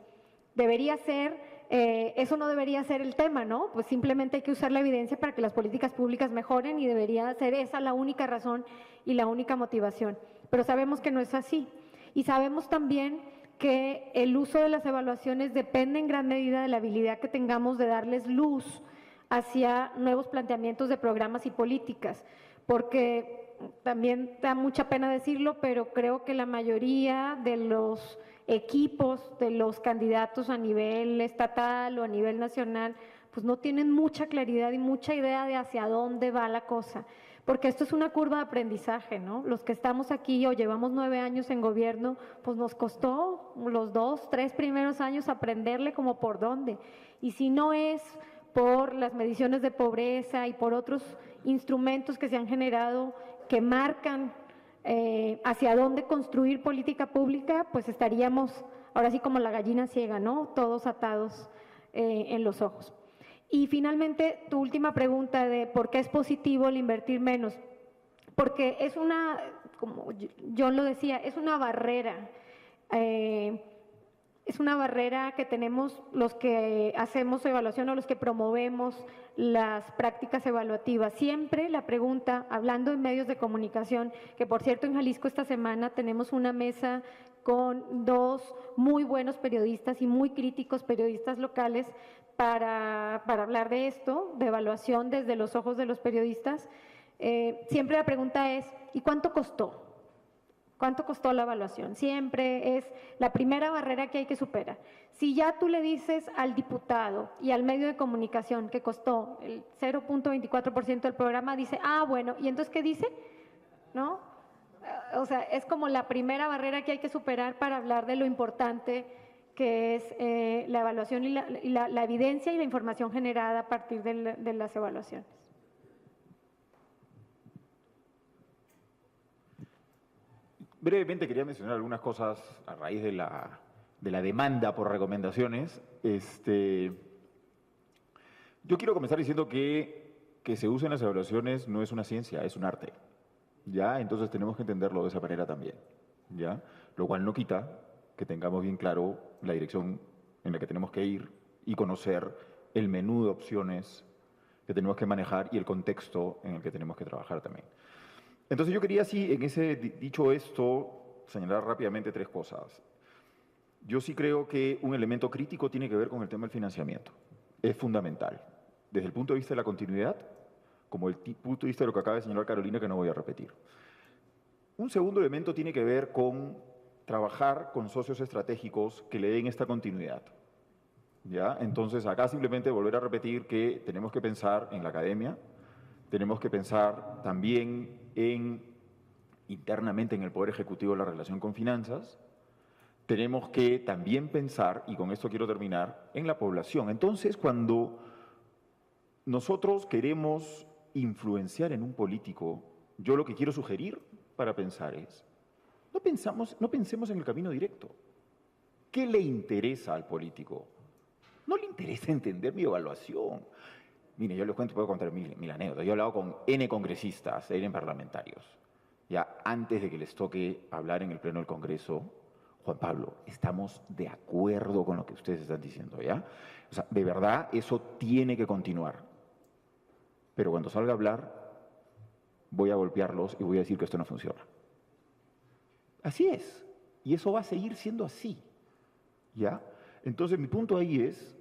Debería ser, eso no debería ser el tema, ¿no? Pues simplemente hay que usar la evidencia para que las políticas públicas mejoren, y debería ser esa la única razón y la única motivación. Pero sabemos que no es así, y sabemos también que el uso de las evaluaciones depende en gran medida de la habilidad que tengamos de darles luz hacia nuevos planteamientos de programas y políticas, porque también da mucha pena decirlo, pero creo que la mayoría de los equipos de los candidatos a nivel estatal o a nivel nacional, pues no tienen mucha claridad y mucha idea de hacia dónde va la cosa, porque esto es una curva de aprendizaje, ¿no? Los que estamos aquí o llevamos 9 años en gobierno, pues nos costó los 2, 3 primeros años aprenderle como por dónde, y si no es por las mediciones de pobreza y por otros instrumentos que se han generado que marcan hacia dónde construir política pública, pues estaríamos ahora sí como la gallina ciega, ¿no? Todos atados en los ojos. Y finalmente, tu última pregunta de por qué es positivo el invertir menos. Porque es una, como John lo decía, es una barrera. Es una barrera que tenemos los que hacemos evaluación o los que promovemos las prácticas evaluativas. Siempre la pregunta, hablando en medios de comunicación, que por cierto en Jalisco esta semana tenemos una mesa con 2 muy buenos periodistas y muy críticos periodistas locales para hablar de esto, de evaluación desde los ojos de los periodistas. Siempre la pregunta es, ¿y cuánto costó? ¿Cuánto costó la evaluación? Siempre es la primera barrera que hay que superar. Si ya tú le dices al diputado y al medio de comunicación que costó el 0.24% del programa, dice, ah, bueno, ¿y entonces qué dice? ¿No? O sea, es como la primera barrera que hay que superar para hablar de lo importante que es la evaluación y la evidencia y la información generada a partir de las evaluaciones. Brevemente quería mencionar algunas cosas a raíz de la demanda por recomendaciones. Yo quiero comenzar diciendo que se usen las evaluaciones no es una ciencia, es un arte. ¿Ya? Entonces tenemos que entenderlo de esa manera también. ¿Ya? Lo cual no quita que tengamos bien claro la dirección en la que tenemos que ir y conocer el menú de opciones que tenemos que manejar y el contexto en el que tenemos que trabajar también. Entonces yo quería, sí, dicho esto, señalar rápidamente tres cosas. Yo sí creo que un elemento crítico tiene que ver con el tema del financiamiento. Es fundamental, desde el punto de vista de la continuidad, como el punto de vista de lo que acaba de señalar Carolina, que no voy a repetir. Un segundo elemento tiene que ver con trabajar con socios estratégicos que le den esta continuidad. ¿Ya? Entonces, acá simplemente volver a repetir que tenemos que pensar en la academia, tenemos que pensar también internamente en el Poder Ejecutivo la relación con finanzas, tenemos que también pensar, y con esto quiero terminar, en la población. Entonces, cuando nosotros queremos influenciar en un político, yo lo que quiero sugerir para pensar es, no pensemos en el camino directo. ¿Qué le interesa al político? No le interesa entender mi evaluación. Mire, yo les cuento, puedo contar mil anécdotas. Yo he hablado con N congresistas, N parlamentarios. Ya antes de que les toque hablar en el Pleno del Congreso, Juan Pablo, estamos de acuerdo con lo que ustedes están diciendo, ¿ya? O sea, de verdad, eso tiene que continuar. Pero cuando salga a hablar, voy a golpearlos y voy a decir que esto no funciona. Así es. Y eso va a seguir siendo así, ¿ya? Entonces, mi punto ahí es,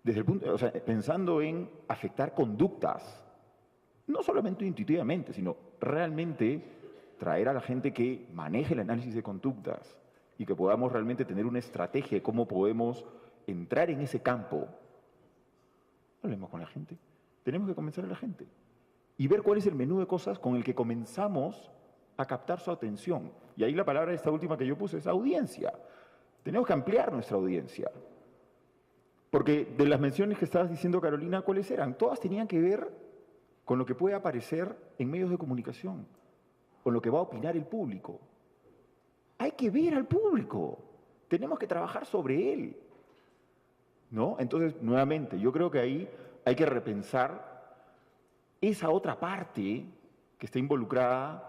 desde el punto, o sea, pensando en afectar conductas, no solamente intuitivamente, sino realmente traer a la gente que maneje el análisis de conductas y que podamos realmente tener una estrategia de cómo podemos entrar en ese campo. Hablemos con la gente. Tenemos que convencer a la gente y ver cuál es el menú de cosas con el que comenzamos a captar su atención. Y ahí la palabra esta última que yo puse es audiencia. Tenemos que ampliar nuestra audiencia. Porque de las menciones que estabas diciendo, Carolina, ¿cuáles eran? Todas tenían que ver con lo que puede aparecer en medios de comunicación, con lo que va a opinar el público. Hay que ver al público, tenemos que trabajar sobre él, ¿no? Entonces, nuevamente, yo creo que ahí hay que repensar esa otra parte que está involucrada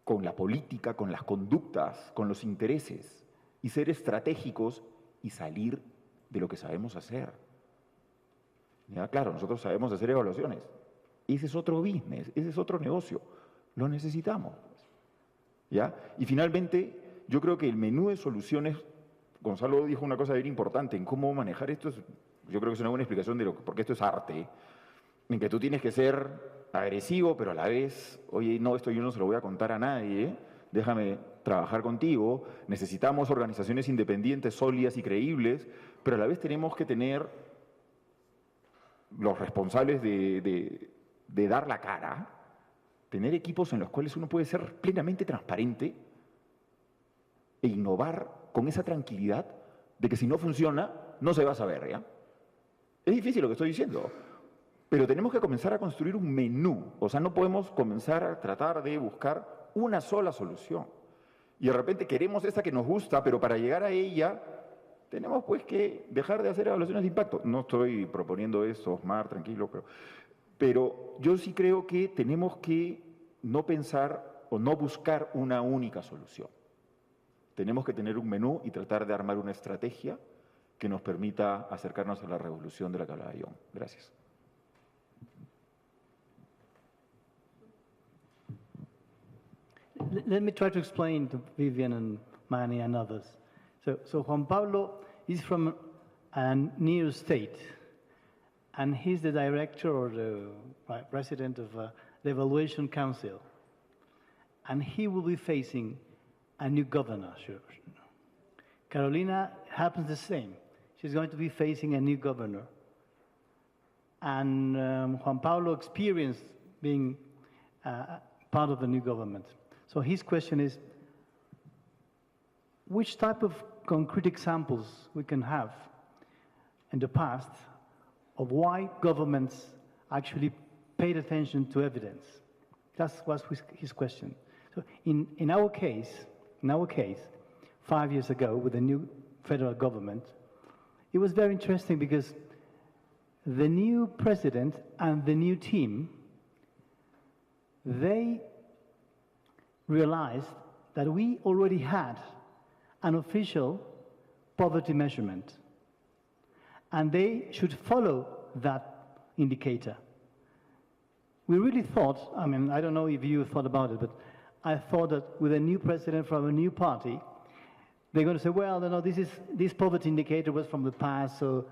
con la política, con las conductas, con los intereses, y ser estratégicos y salir de lo que sabemos hacer. Ya, claro, nosotros sabemos hacer evaluaciones. Ese es otro business, ese es otro negocio. Lo necesitamos. ¿Ya? Y finalmente, yo creo que el menú de soluciones, Gonzalo dijo una cosa bien importante en cómo manejar esto, yo creo que es una buena explicación de porque esto es arte, en que tú tienes que ser agresivo, pero a la vez, oye, no, esto yo no se lo voy a contar a nadie, déjame trabajar contigo, necesitamos organizaciones independientes, sólidas y creíbles, pero a la vez tenemos que tener los responsables de dar la cara, tener equipos en los cuales uno puede ser plenamente transparente e innovar con esa tranquilidad de que si no funciona, no se va a saber, ¿ya? Es difícil lo que estoy diciendo, pero tenemos que comenzar a construir un menú, o sea, no podemos comenzar a tratar de buscar una sola solución. Y de repente queremos esa que nos gusta, pero para llegar a ella tenemos pues que dejar de hacer evaluaciones de impacto. No estoy proponiendo eso, Osmar, tranquilo, pero yo sí creo que tenemos que no pensar o no buscar una única solución. Tenemos que tener un menú y tratar de armar una estrategia que nos permita acercarnos a la revolución de la que hablaba John. Gracias. Let me try to explain to Vivian and Manny and others. So Juan Pablo is from a new state, and he's the director or the president of the Evaluation Council. and he will be facing a new governor. Carolina happens the same. She's going to be facing a new governor. And Juan Pablo experienced being part of the new government. So his question is, which type of concrete examples we can have in the past of why governments actually paid attention to evidence? That was his question. So in our case, 5 years ago with the new federal government, it was very interesting because the new president and the new team, they realized that we already had an official poverty measurement, and they should follow that indicator. We really thought, I mean, I don't know if you thought about it, but I thought that with a new president from a new party, they're going to say, well, no, this poverty indicator was from the past, so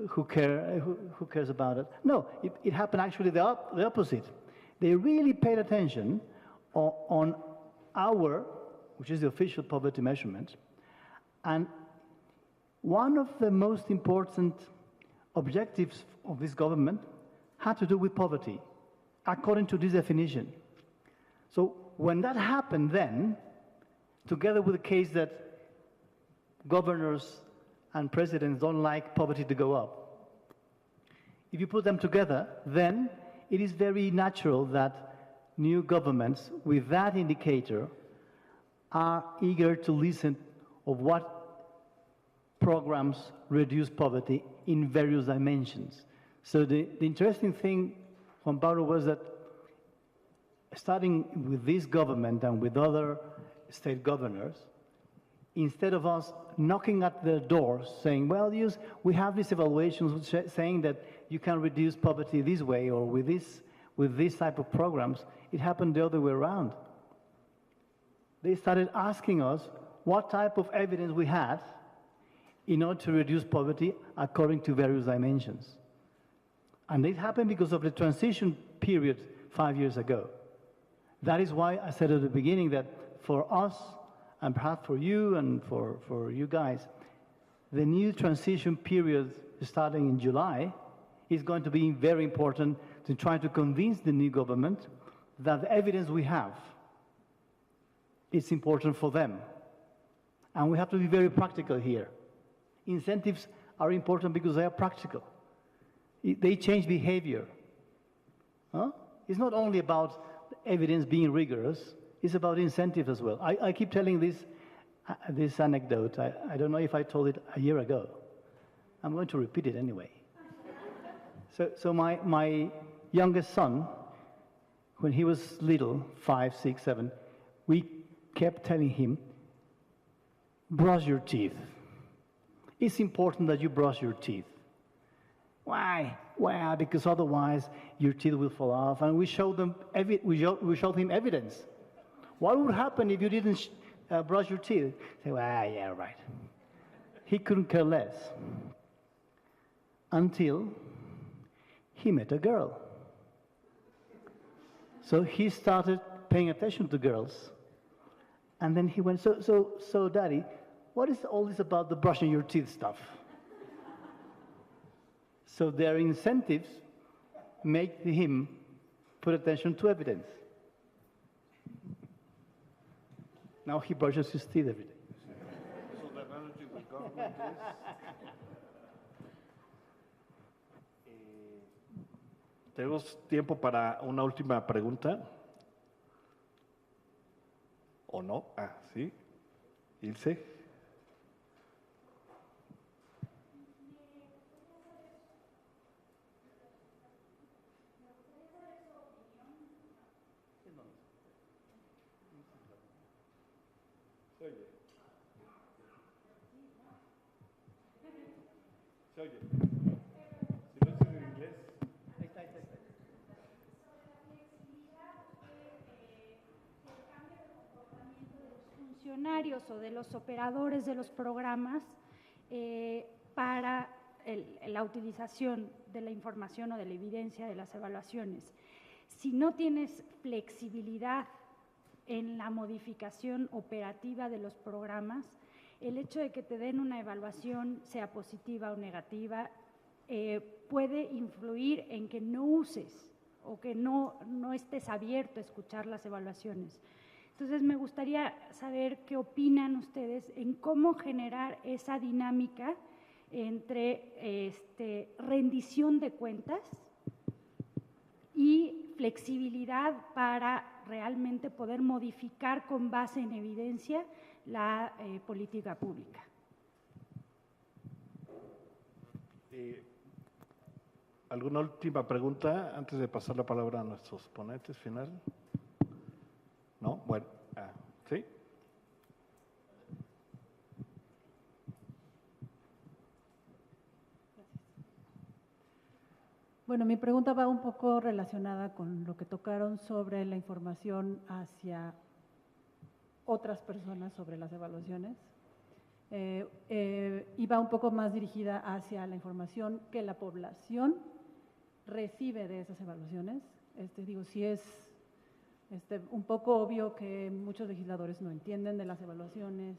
who cares about it? No, it happened actually the opposite. They really paid attention on our, which is the official poverty measurement, and one of the most important objectives of this government had to do with poverty, according to this definition. So when that happened then, together with the case that governors and presidents don't like poverty to go up, if you put them together, then it is very natural that new governments with that indicator are eager to listen of what programs reduce poverty in various dimensions. So the interesting thing, Juan Pablo, was that starting with this government and with other state governors, instead of us knocking at their doors saying, well, we have these evaluations saying that you can reduce poverty this way or with this type of programs, it happened the other way around. They started asking us what type of evidence we had in order to reduce poverty according to various dimensions. And it happened because of the transition period 5 years ago. That is why I said at the beginning that for us, and perhaps for you and for you guys, the new transition period starting in July is going to be very important to try to convince the new government that the evidence we have is important for them. And we have to be very practical here. Incentives are important because they are practical. They change behavior. Huh? It's not only about evidence being rigorous, it's about incentive as well. I keep telling this anecdote. I don't know if I told it a year ago. I'm going to repeat it anyway. So my youngest son, when he was little, 5, 6, 7, we kept telling him, brush your teeth. It's important that you brush your teeth. Why? Well, because otherwise your teeth will fall off. And we showed him evidence. What would happen if you didn't brush your teeth? Say, well, yeah, right. He couldn't care less until he met a girl. So he started paying attention to girls. And then he went, so Daddy, what is all this about the brushing your teeth stuff? So their incentives make him put attention to evidence. Now he brushes his teeth every day. So the analogy with government is... ¿Tenemos tiempo para una última pregunta? ¿O no? Ah, sí. Ilse. Se oye. Si lo dices en inglés. Ahí está. Funcionarios o de los operadores de los programas para la utilización de la información o de la evidencia de las evaluaciones. Si no tienes flexibilidad en la modificación operativa de los programas, el hecho de que te den una evaluación, sea positiva o negativa, puede influir en que no uses o que no estés abierto a escuchar las evaluaciones. Entonces, me gustaría saber qué opinan ustedes en cómo generar esa dinámica entre rendición de cuentas y flexibilidad para realmente poder modificar con base en evidencia la política pública. ¿Alguna última pregunta antes de pasar la palabra a nuestros ponentes final? ¿No? Bueno, ¿sí? Bueno, mi pregunta va un poco relacionada con lo que tocaron sobre la información hacia otras personas sobre las evaluaciones. Y va un poco más dirigida hacia la información que la población recibe de esas evaluaciones. Sí es un poco obvio que muchos legisladores no entienden de las evaluaciones,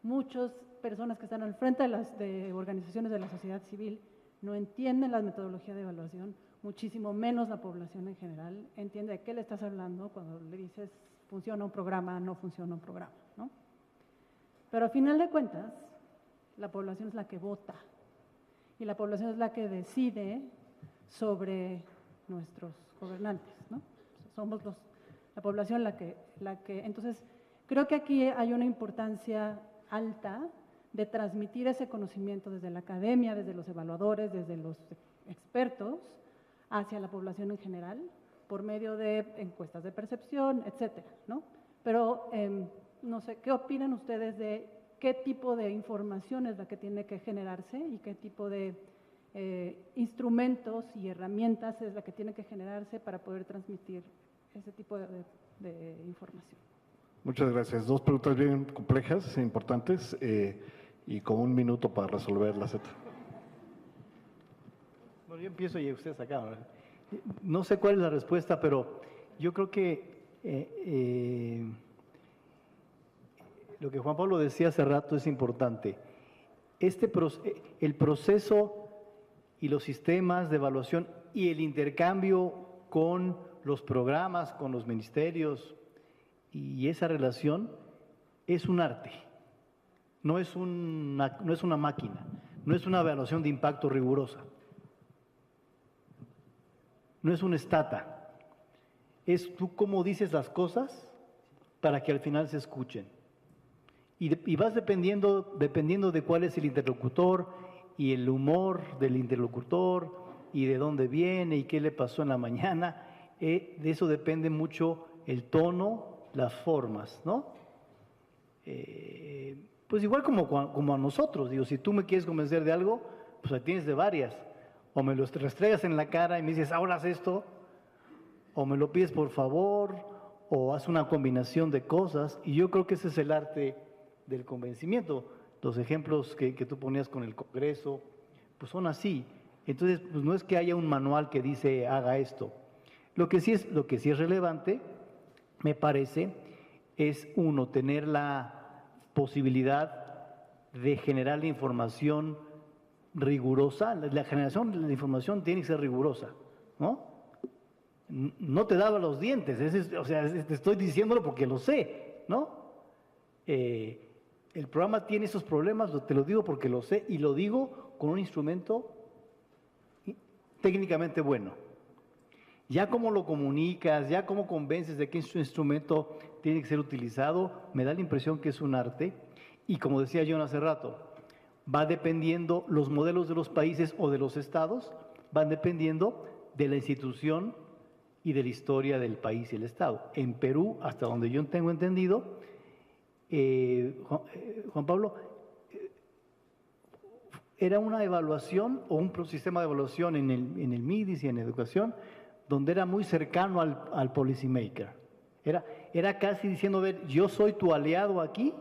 muchas personas que están al frente de organizaciones de la sociedad civil no entienden la metodología de evaluación, muchísimo menos la población en general entiende de qué le estás hablando cuando le dices funciona un programa, no funciona un programa, ¿no? Pero al final de cuentas, la población es la que vota y la población es la que decide sobre nuestros gobernantes, ¿no? Somos la población la que… Entonces, creo que aquí hay una importancia alta de transmitir ese conocimiento desde la academia, desde los evaluadores, desde los expertos, hacia la población en general, por medio de encuestas de percepción, etcétera, ¿no? Pero no sé, ¿qué opinan ustedes de qué tipo de información es la que tiene que generarse y qué tipo de instrumentos y herramientas es la que tiene que generarse para poder transmitir ese tipo de información? Muchas gracias. Dos preguntas bien complejas e importantes y con 1 minuto para resolverlas. Bueno, yo empiezo y ustedes acá. No sé cuál es la respuesta, pero yo creo que lo que Juan Pablo decía hace rato es importante. El proceso y los sistemas de evaluación y el intercambio con los programas, con los ministerios y esa relación es un arte, no es una máquina, no es una evaluación de impacto rigurosa, no es un stata, es tú cómo dices las cosas para que al final se escuchen. Y vas dependiendo de cuál es el interlocutor y el humor del interlocutor y de dónde viene y qué le pasó en la mañana, de eso depende mucho el tono, las formas, ¿no? Pues igual como a nosotros, digo, si tú me quieres convencer de algo, pues ahí tienes de varias, o me lo restregas en la cara y me dices, ahora haz esto, o me lo pides por favor, o haz una combinación de cosas, y yo creo que ese es el arte del convencimiento. Los ejemplos que tú ponías con el Congreso, pues son así. Entonces, pues no es que haya un manual que dice haga esto. Lo que sí es relevante, me parece, es uno, tener la posibilidad de generar la información rigurosa. La generación de la información tiene que ser rigurosa, ¿no? No te daba los dientes, te estoy diciéndolo porque lo sé, ¿no? El programa tiene esos problemas, te lo digo porque lo sé y lo digo con un instrumento técnicamente bueno. Ya cómo lo comunicas, ya cómo convences de que ese instrumento tiene que ser utilizado, me da la impresión que es un arte. Y como decía John hace rato, va dependiendo, los modelos de los países o de los estados van dependiendo de la institución y de la historia del país y el estado. En Perú, hasta donde yo tengo entendido, Juan Pablo, era una evaluación o un sistema de evaluación en el MIDIS y en educación donde era muy cercano al policymaker. Era casi diciendo, a ver, yo soy tu aliado aquí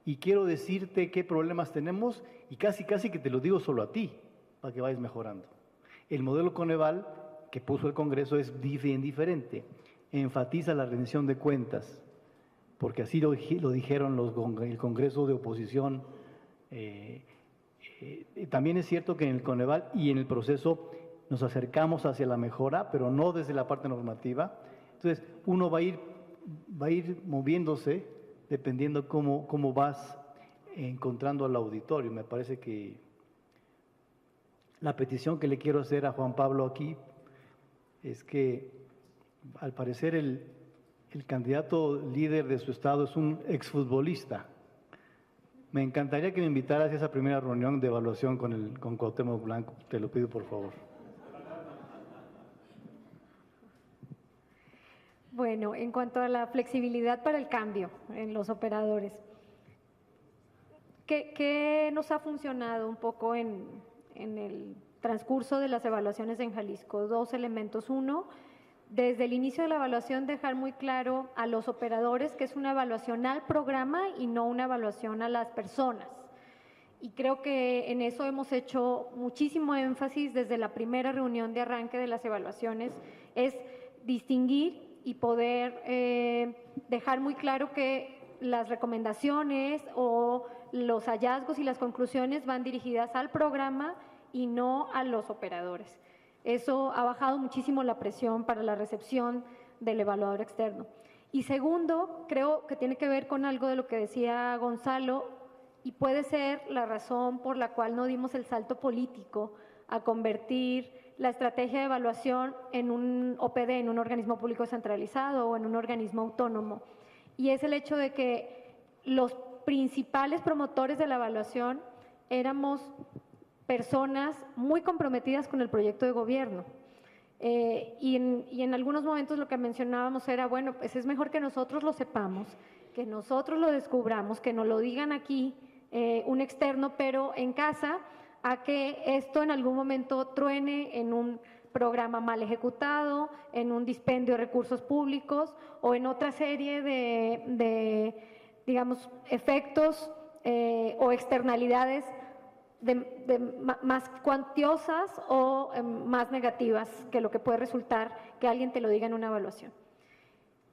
y quiero decirte qué problemas tenemos y casi que te lo digo solo a ti para que vayas mejorando. El modelo Coneval que puso el Congreso es bien diferente. enfatiza la rendición de cuentas, porque así lo dijeron el Congreso de Oposición. También es cierto que en el Coneval y en el proceso nos acercamos hacia la mejora, pero no desde la parte normativa. Entonces, uno va a ir moviéndose dependiendo cómo vas encontrando al auditorio. Me parece que la petición que le quiero hacer a Juan Pablo aquí es que, al parecer, el candidato líder de su estado es un exfutbolista. Me encantaría que me invitaras a esa primera reunión de evaluación con Cuauhtémoc Blanco. Te lo pido, por favor. Bueno, en cuanto a la flexibilidad para el cambio en los operadores, ¿qué nos ha funcionado un poco en el transcurso de las evaluaciones en Jalisco? Dos elementos. Uno, desde el inicio de la evaluación dejar muy claro a los operadores que es una evaluación al programa y no una evaluación a las personas. Y creo que en eso hemos hecho muchísimo énfasis desde la primera reunión de arranque de las evaluaciones, es distinguir y poder dejar muy claro que las recomendaciones o los hallazgos y las conclusiones van dirigidas al programa y no a los operadores. Eso ha bajado muchísimo la presión para la recepción del evaluador externo. Y segundo, creo que tiene que ver con algo de lo que decía Gonzalo y puede ser la razón por la cual no dimos el salto político a convertir la estrategia de evaluación en un OPD, en un organismo público centralizado o en un organismo autónomo. Y es el hecho de que los principales promotores de la evaluación éramos personas muy comprometidas con el proyecto de gobierno. Y en algunos momentos lo que mencionábamos era, bueno, pues es mejor que nosotros lo sepamos, que nosotros lo descubramos, que nos lo digan aquí un externo, pero en casa, a que esto en algún momento truene en un programa mal ejecutado, en un dispendio de recursos públicos o en otra serie de digamos, efectos o externalidades más cuantiosas o más negativas que lo que puede resultar que alguien te lo diga en una evaluación.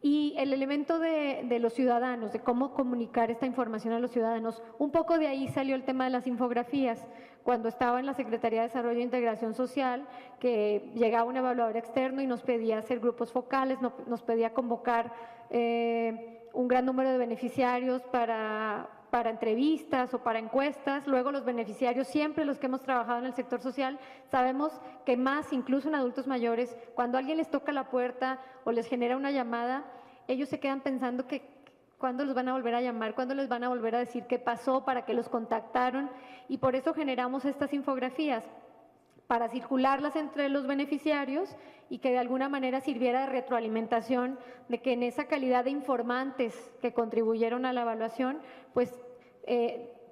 Y el elemento de los ciudadanos, de cómo comunicar esta información a los ciudadanos, un poco de ahí salió el tema de las infografías. Cuando estaba en la Secretaría de Desarrollo e Integración Social, que llegaba un evaluador externo y nos pedía hacer grupos focales, nos pedía convocar un gran número de beneficiarios para entrevistas o para encuestas. Luego los beneficiarios, siempre los que hemos trabajado en el sector social, sabemos que más, incluso en adultos mayores, cuando alguien les toca la puerta o les genera una llamada, ellos se quedan pensando que cuándo los van a volver a llamar, cuándo les van a volver a decir qué pasó, para qué los contactaron, y por eso generamos estas infografías, para circularlas entre los beneficiarios y que de alguna manera sirviera de retroalimentación de que en esa calidad de informantes que contribuyeron a la evaluación, pues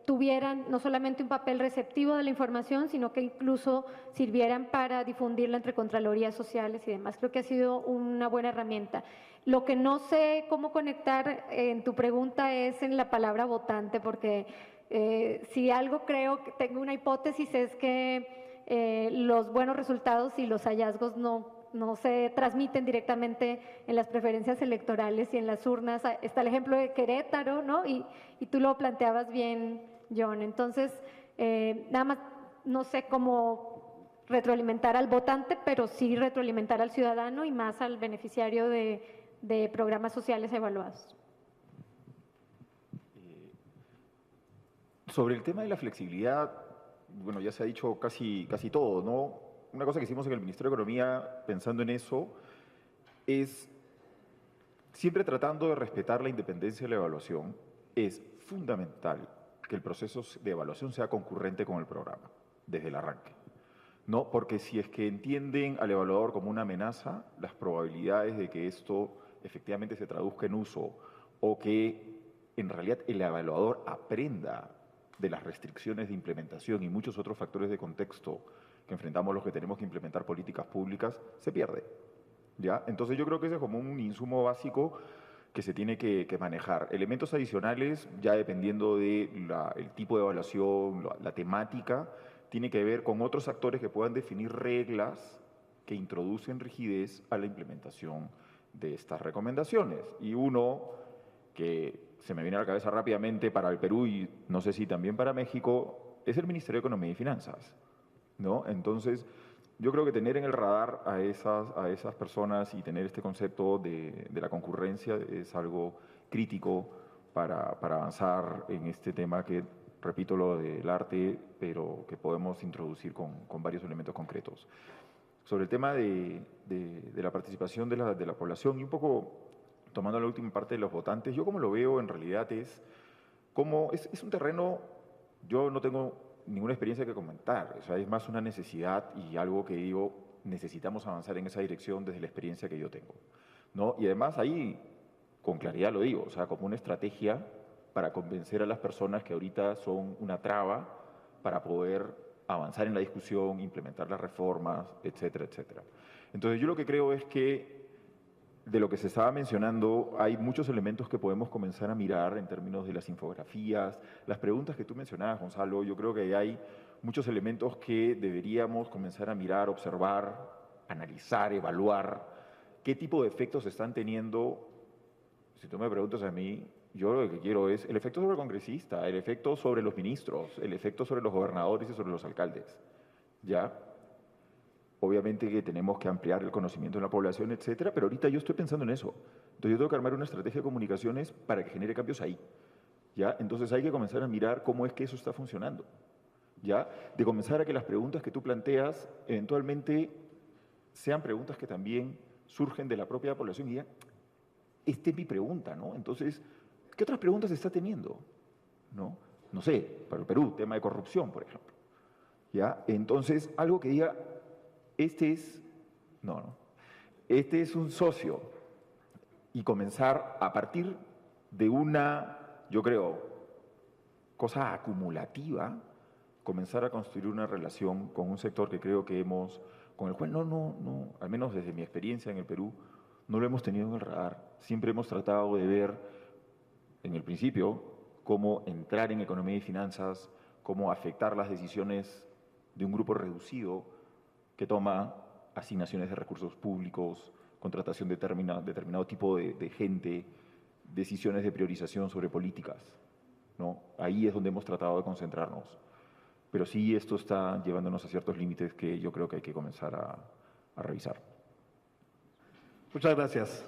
tuvieran no solamente un papel receptivo de la información, sino que incluso sirvieran para difundirla entre contralorías sociales y demás. Creo que ha sido una buena herramienta. Lo que no sé cómo conectar en tu pregunta es en la palabra votante, porque si algo creo que tengo una hipótesis es que los buenos resultados y los hallazgos no se transmiten directamente en las preferencias electorales y en las urnas. Está el ejemplo de Querétaro, ¿no? Y tú lo planteabas bien, John. Entonces, nada más no sé cómo retroalimentar al votante, pero sí retroalimentar al ciudadano y más al beneficiario de programas sociales evaluados. Sobre el tema de la flexibilidad, bueno, ya se ha dicho casi todo, ¿no? Una cosa que hicimos en el Ministerio de Economía, pensando en eso, es siempre tratando de respetar la independencia de la evaluación. Es fundamental que el proceso de evaluación sea concurrente con el programa, desde el arranque, ¿no? Porque si es que entienden al evaluador como una amenaza, las probabilidades de que esto efectivamente se traduzca en uso o que en realidad el evaluador aprenda de las restricciones de implementación y muchos otros factores de contexto que enfrentamos los que tenemos que implementar políticas públicas, se pierde, ¿ya? Entonces yo creo que ese es como un insumo básico que se tiene que manejar. Elementos adicionales, ya dependiendo del tipo de evaluación, la temática, tiene que ver con otros actores que puedan definir reglas que introducen rigidez a la implementación de estas recomendaciones. Y uno que se me viene a la cabeza rápidamente para el Perú y no sé si también para México, es el Ministerio de Economía y Finanzas, ¿no? Entonces, yo creo que tener en el radar a esas personas y tener este concepto de la concurrencia es algo crítico para avanzar en este tema que, repito, lo del arte, pero que podemos introducir con varios elementos concretos. Sobre el tema de la participación de la población y un poco tomando la última parte de los votantes, yo como lo veo en realidad es un terreno, yo no tengo ninguna experiencia que comentar, o sea, es más una necesidad y algo que digo, necesitamos avanzar en esa dirección desde la experiencia que yo tengo, ¿no? Y además ahí, con claridad lo digo, o sea, como una estrategia para convencer a las personas que ahorita son una traba para poder avanzar en la discusión, implementar las reformas, etcétera, etcétera. Entonces yo lo que creo es que de lo que se estaba mencionando, hay muchos elementos que podemos comenzar a mirar en términos de las infografías, las preguntas que tú mencionabas, Gonzalo, yo creo que hay muchos elementos que deberíamos comenzar a mirar, observar, analizar, evaluar, qué tipo de efectos están teniendo. Si tú me preguntas a mí, yo lo que quiero es el efecto sobre el congresista, el efecto sobre los ministros, el efecto sobre los gobernadores y sobre los alcaldes, ¿ya? Obviamente que tenemos que ampliar el conocimiento de la población, etcétera, pero ahorita yo estoy pensando en eso. Entonces yo tengo que armar una estrategia de comunicaciones para que genere cambios ahí, ¿ya? Entonces hay que comenzar a mirar cómo es que eso está funcionando, ¿ya? De comenzar a que las preguntas que tú planteas eventualmente sean preguntas que también surgen de la propia población y digan, esta es mi pregunta, ¿no? Entonces, ¿qué otras preguntas se está teniendo? No sé, para el Perú, tema de corrupción, por ejemplo, ¿ya? Entonces, algo que diga, este es un socio, y comenzar a partir de una, yo creo, cosa acumulativa, comenzar a construir una relación con un sector que creo que con el cual al menos desde mi experiencia en el Perú, no lo hemos tenido en el radar. Siempre hemos tratado de ver, en el principio, cómo entrar en economía y finanzas, cómo afectar las decisiones de un grupo reducido que toma asignaciones de recursos públicos, contratación de determinado tipo de gente, decisiones de priorización sobre políticas, ¿no? Ahí es donde hemos tratado de concentrarnos. Pero sí, esto está llevándonos a ciertos límites que yo creo que hay que comenzar a revisar. Muchas gracias.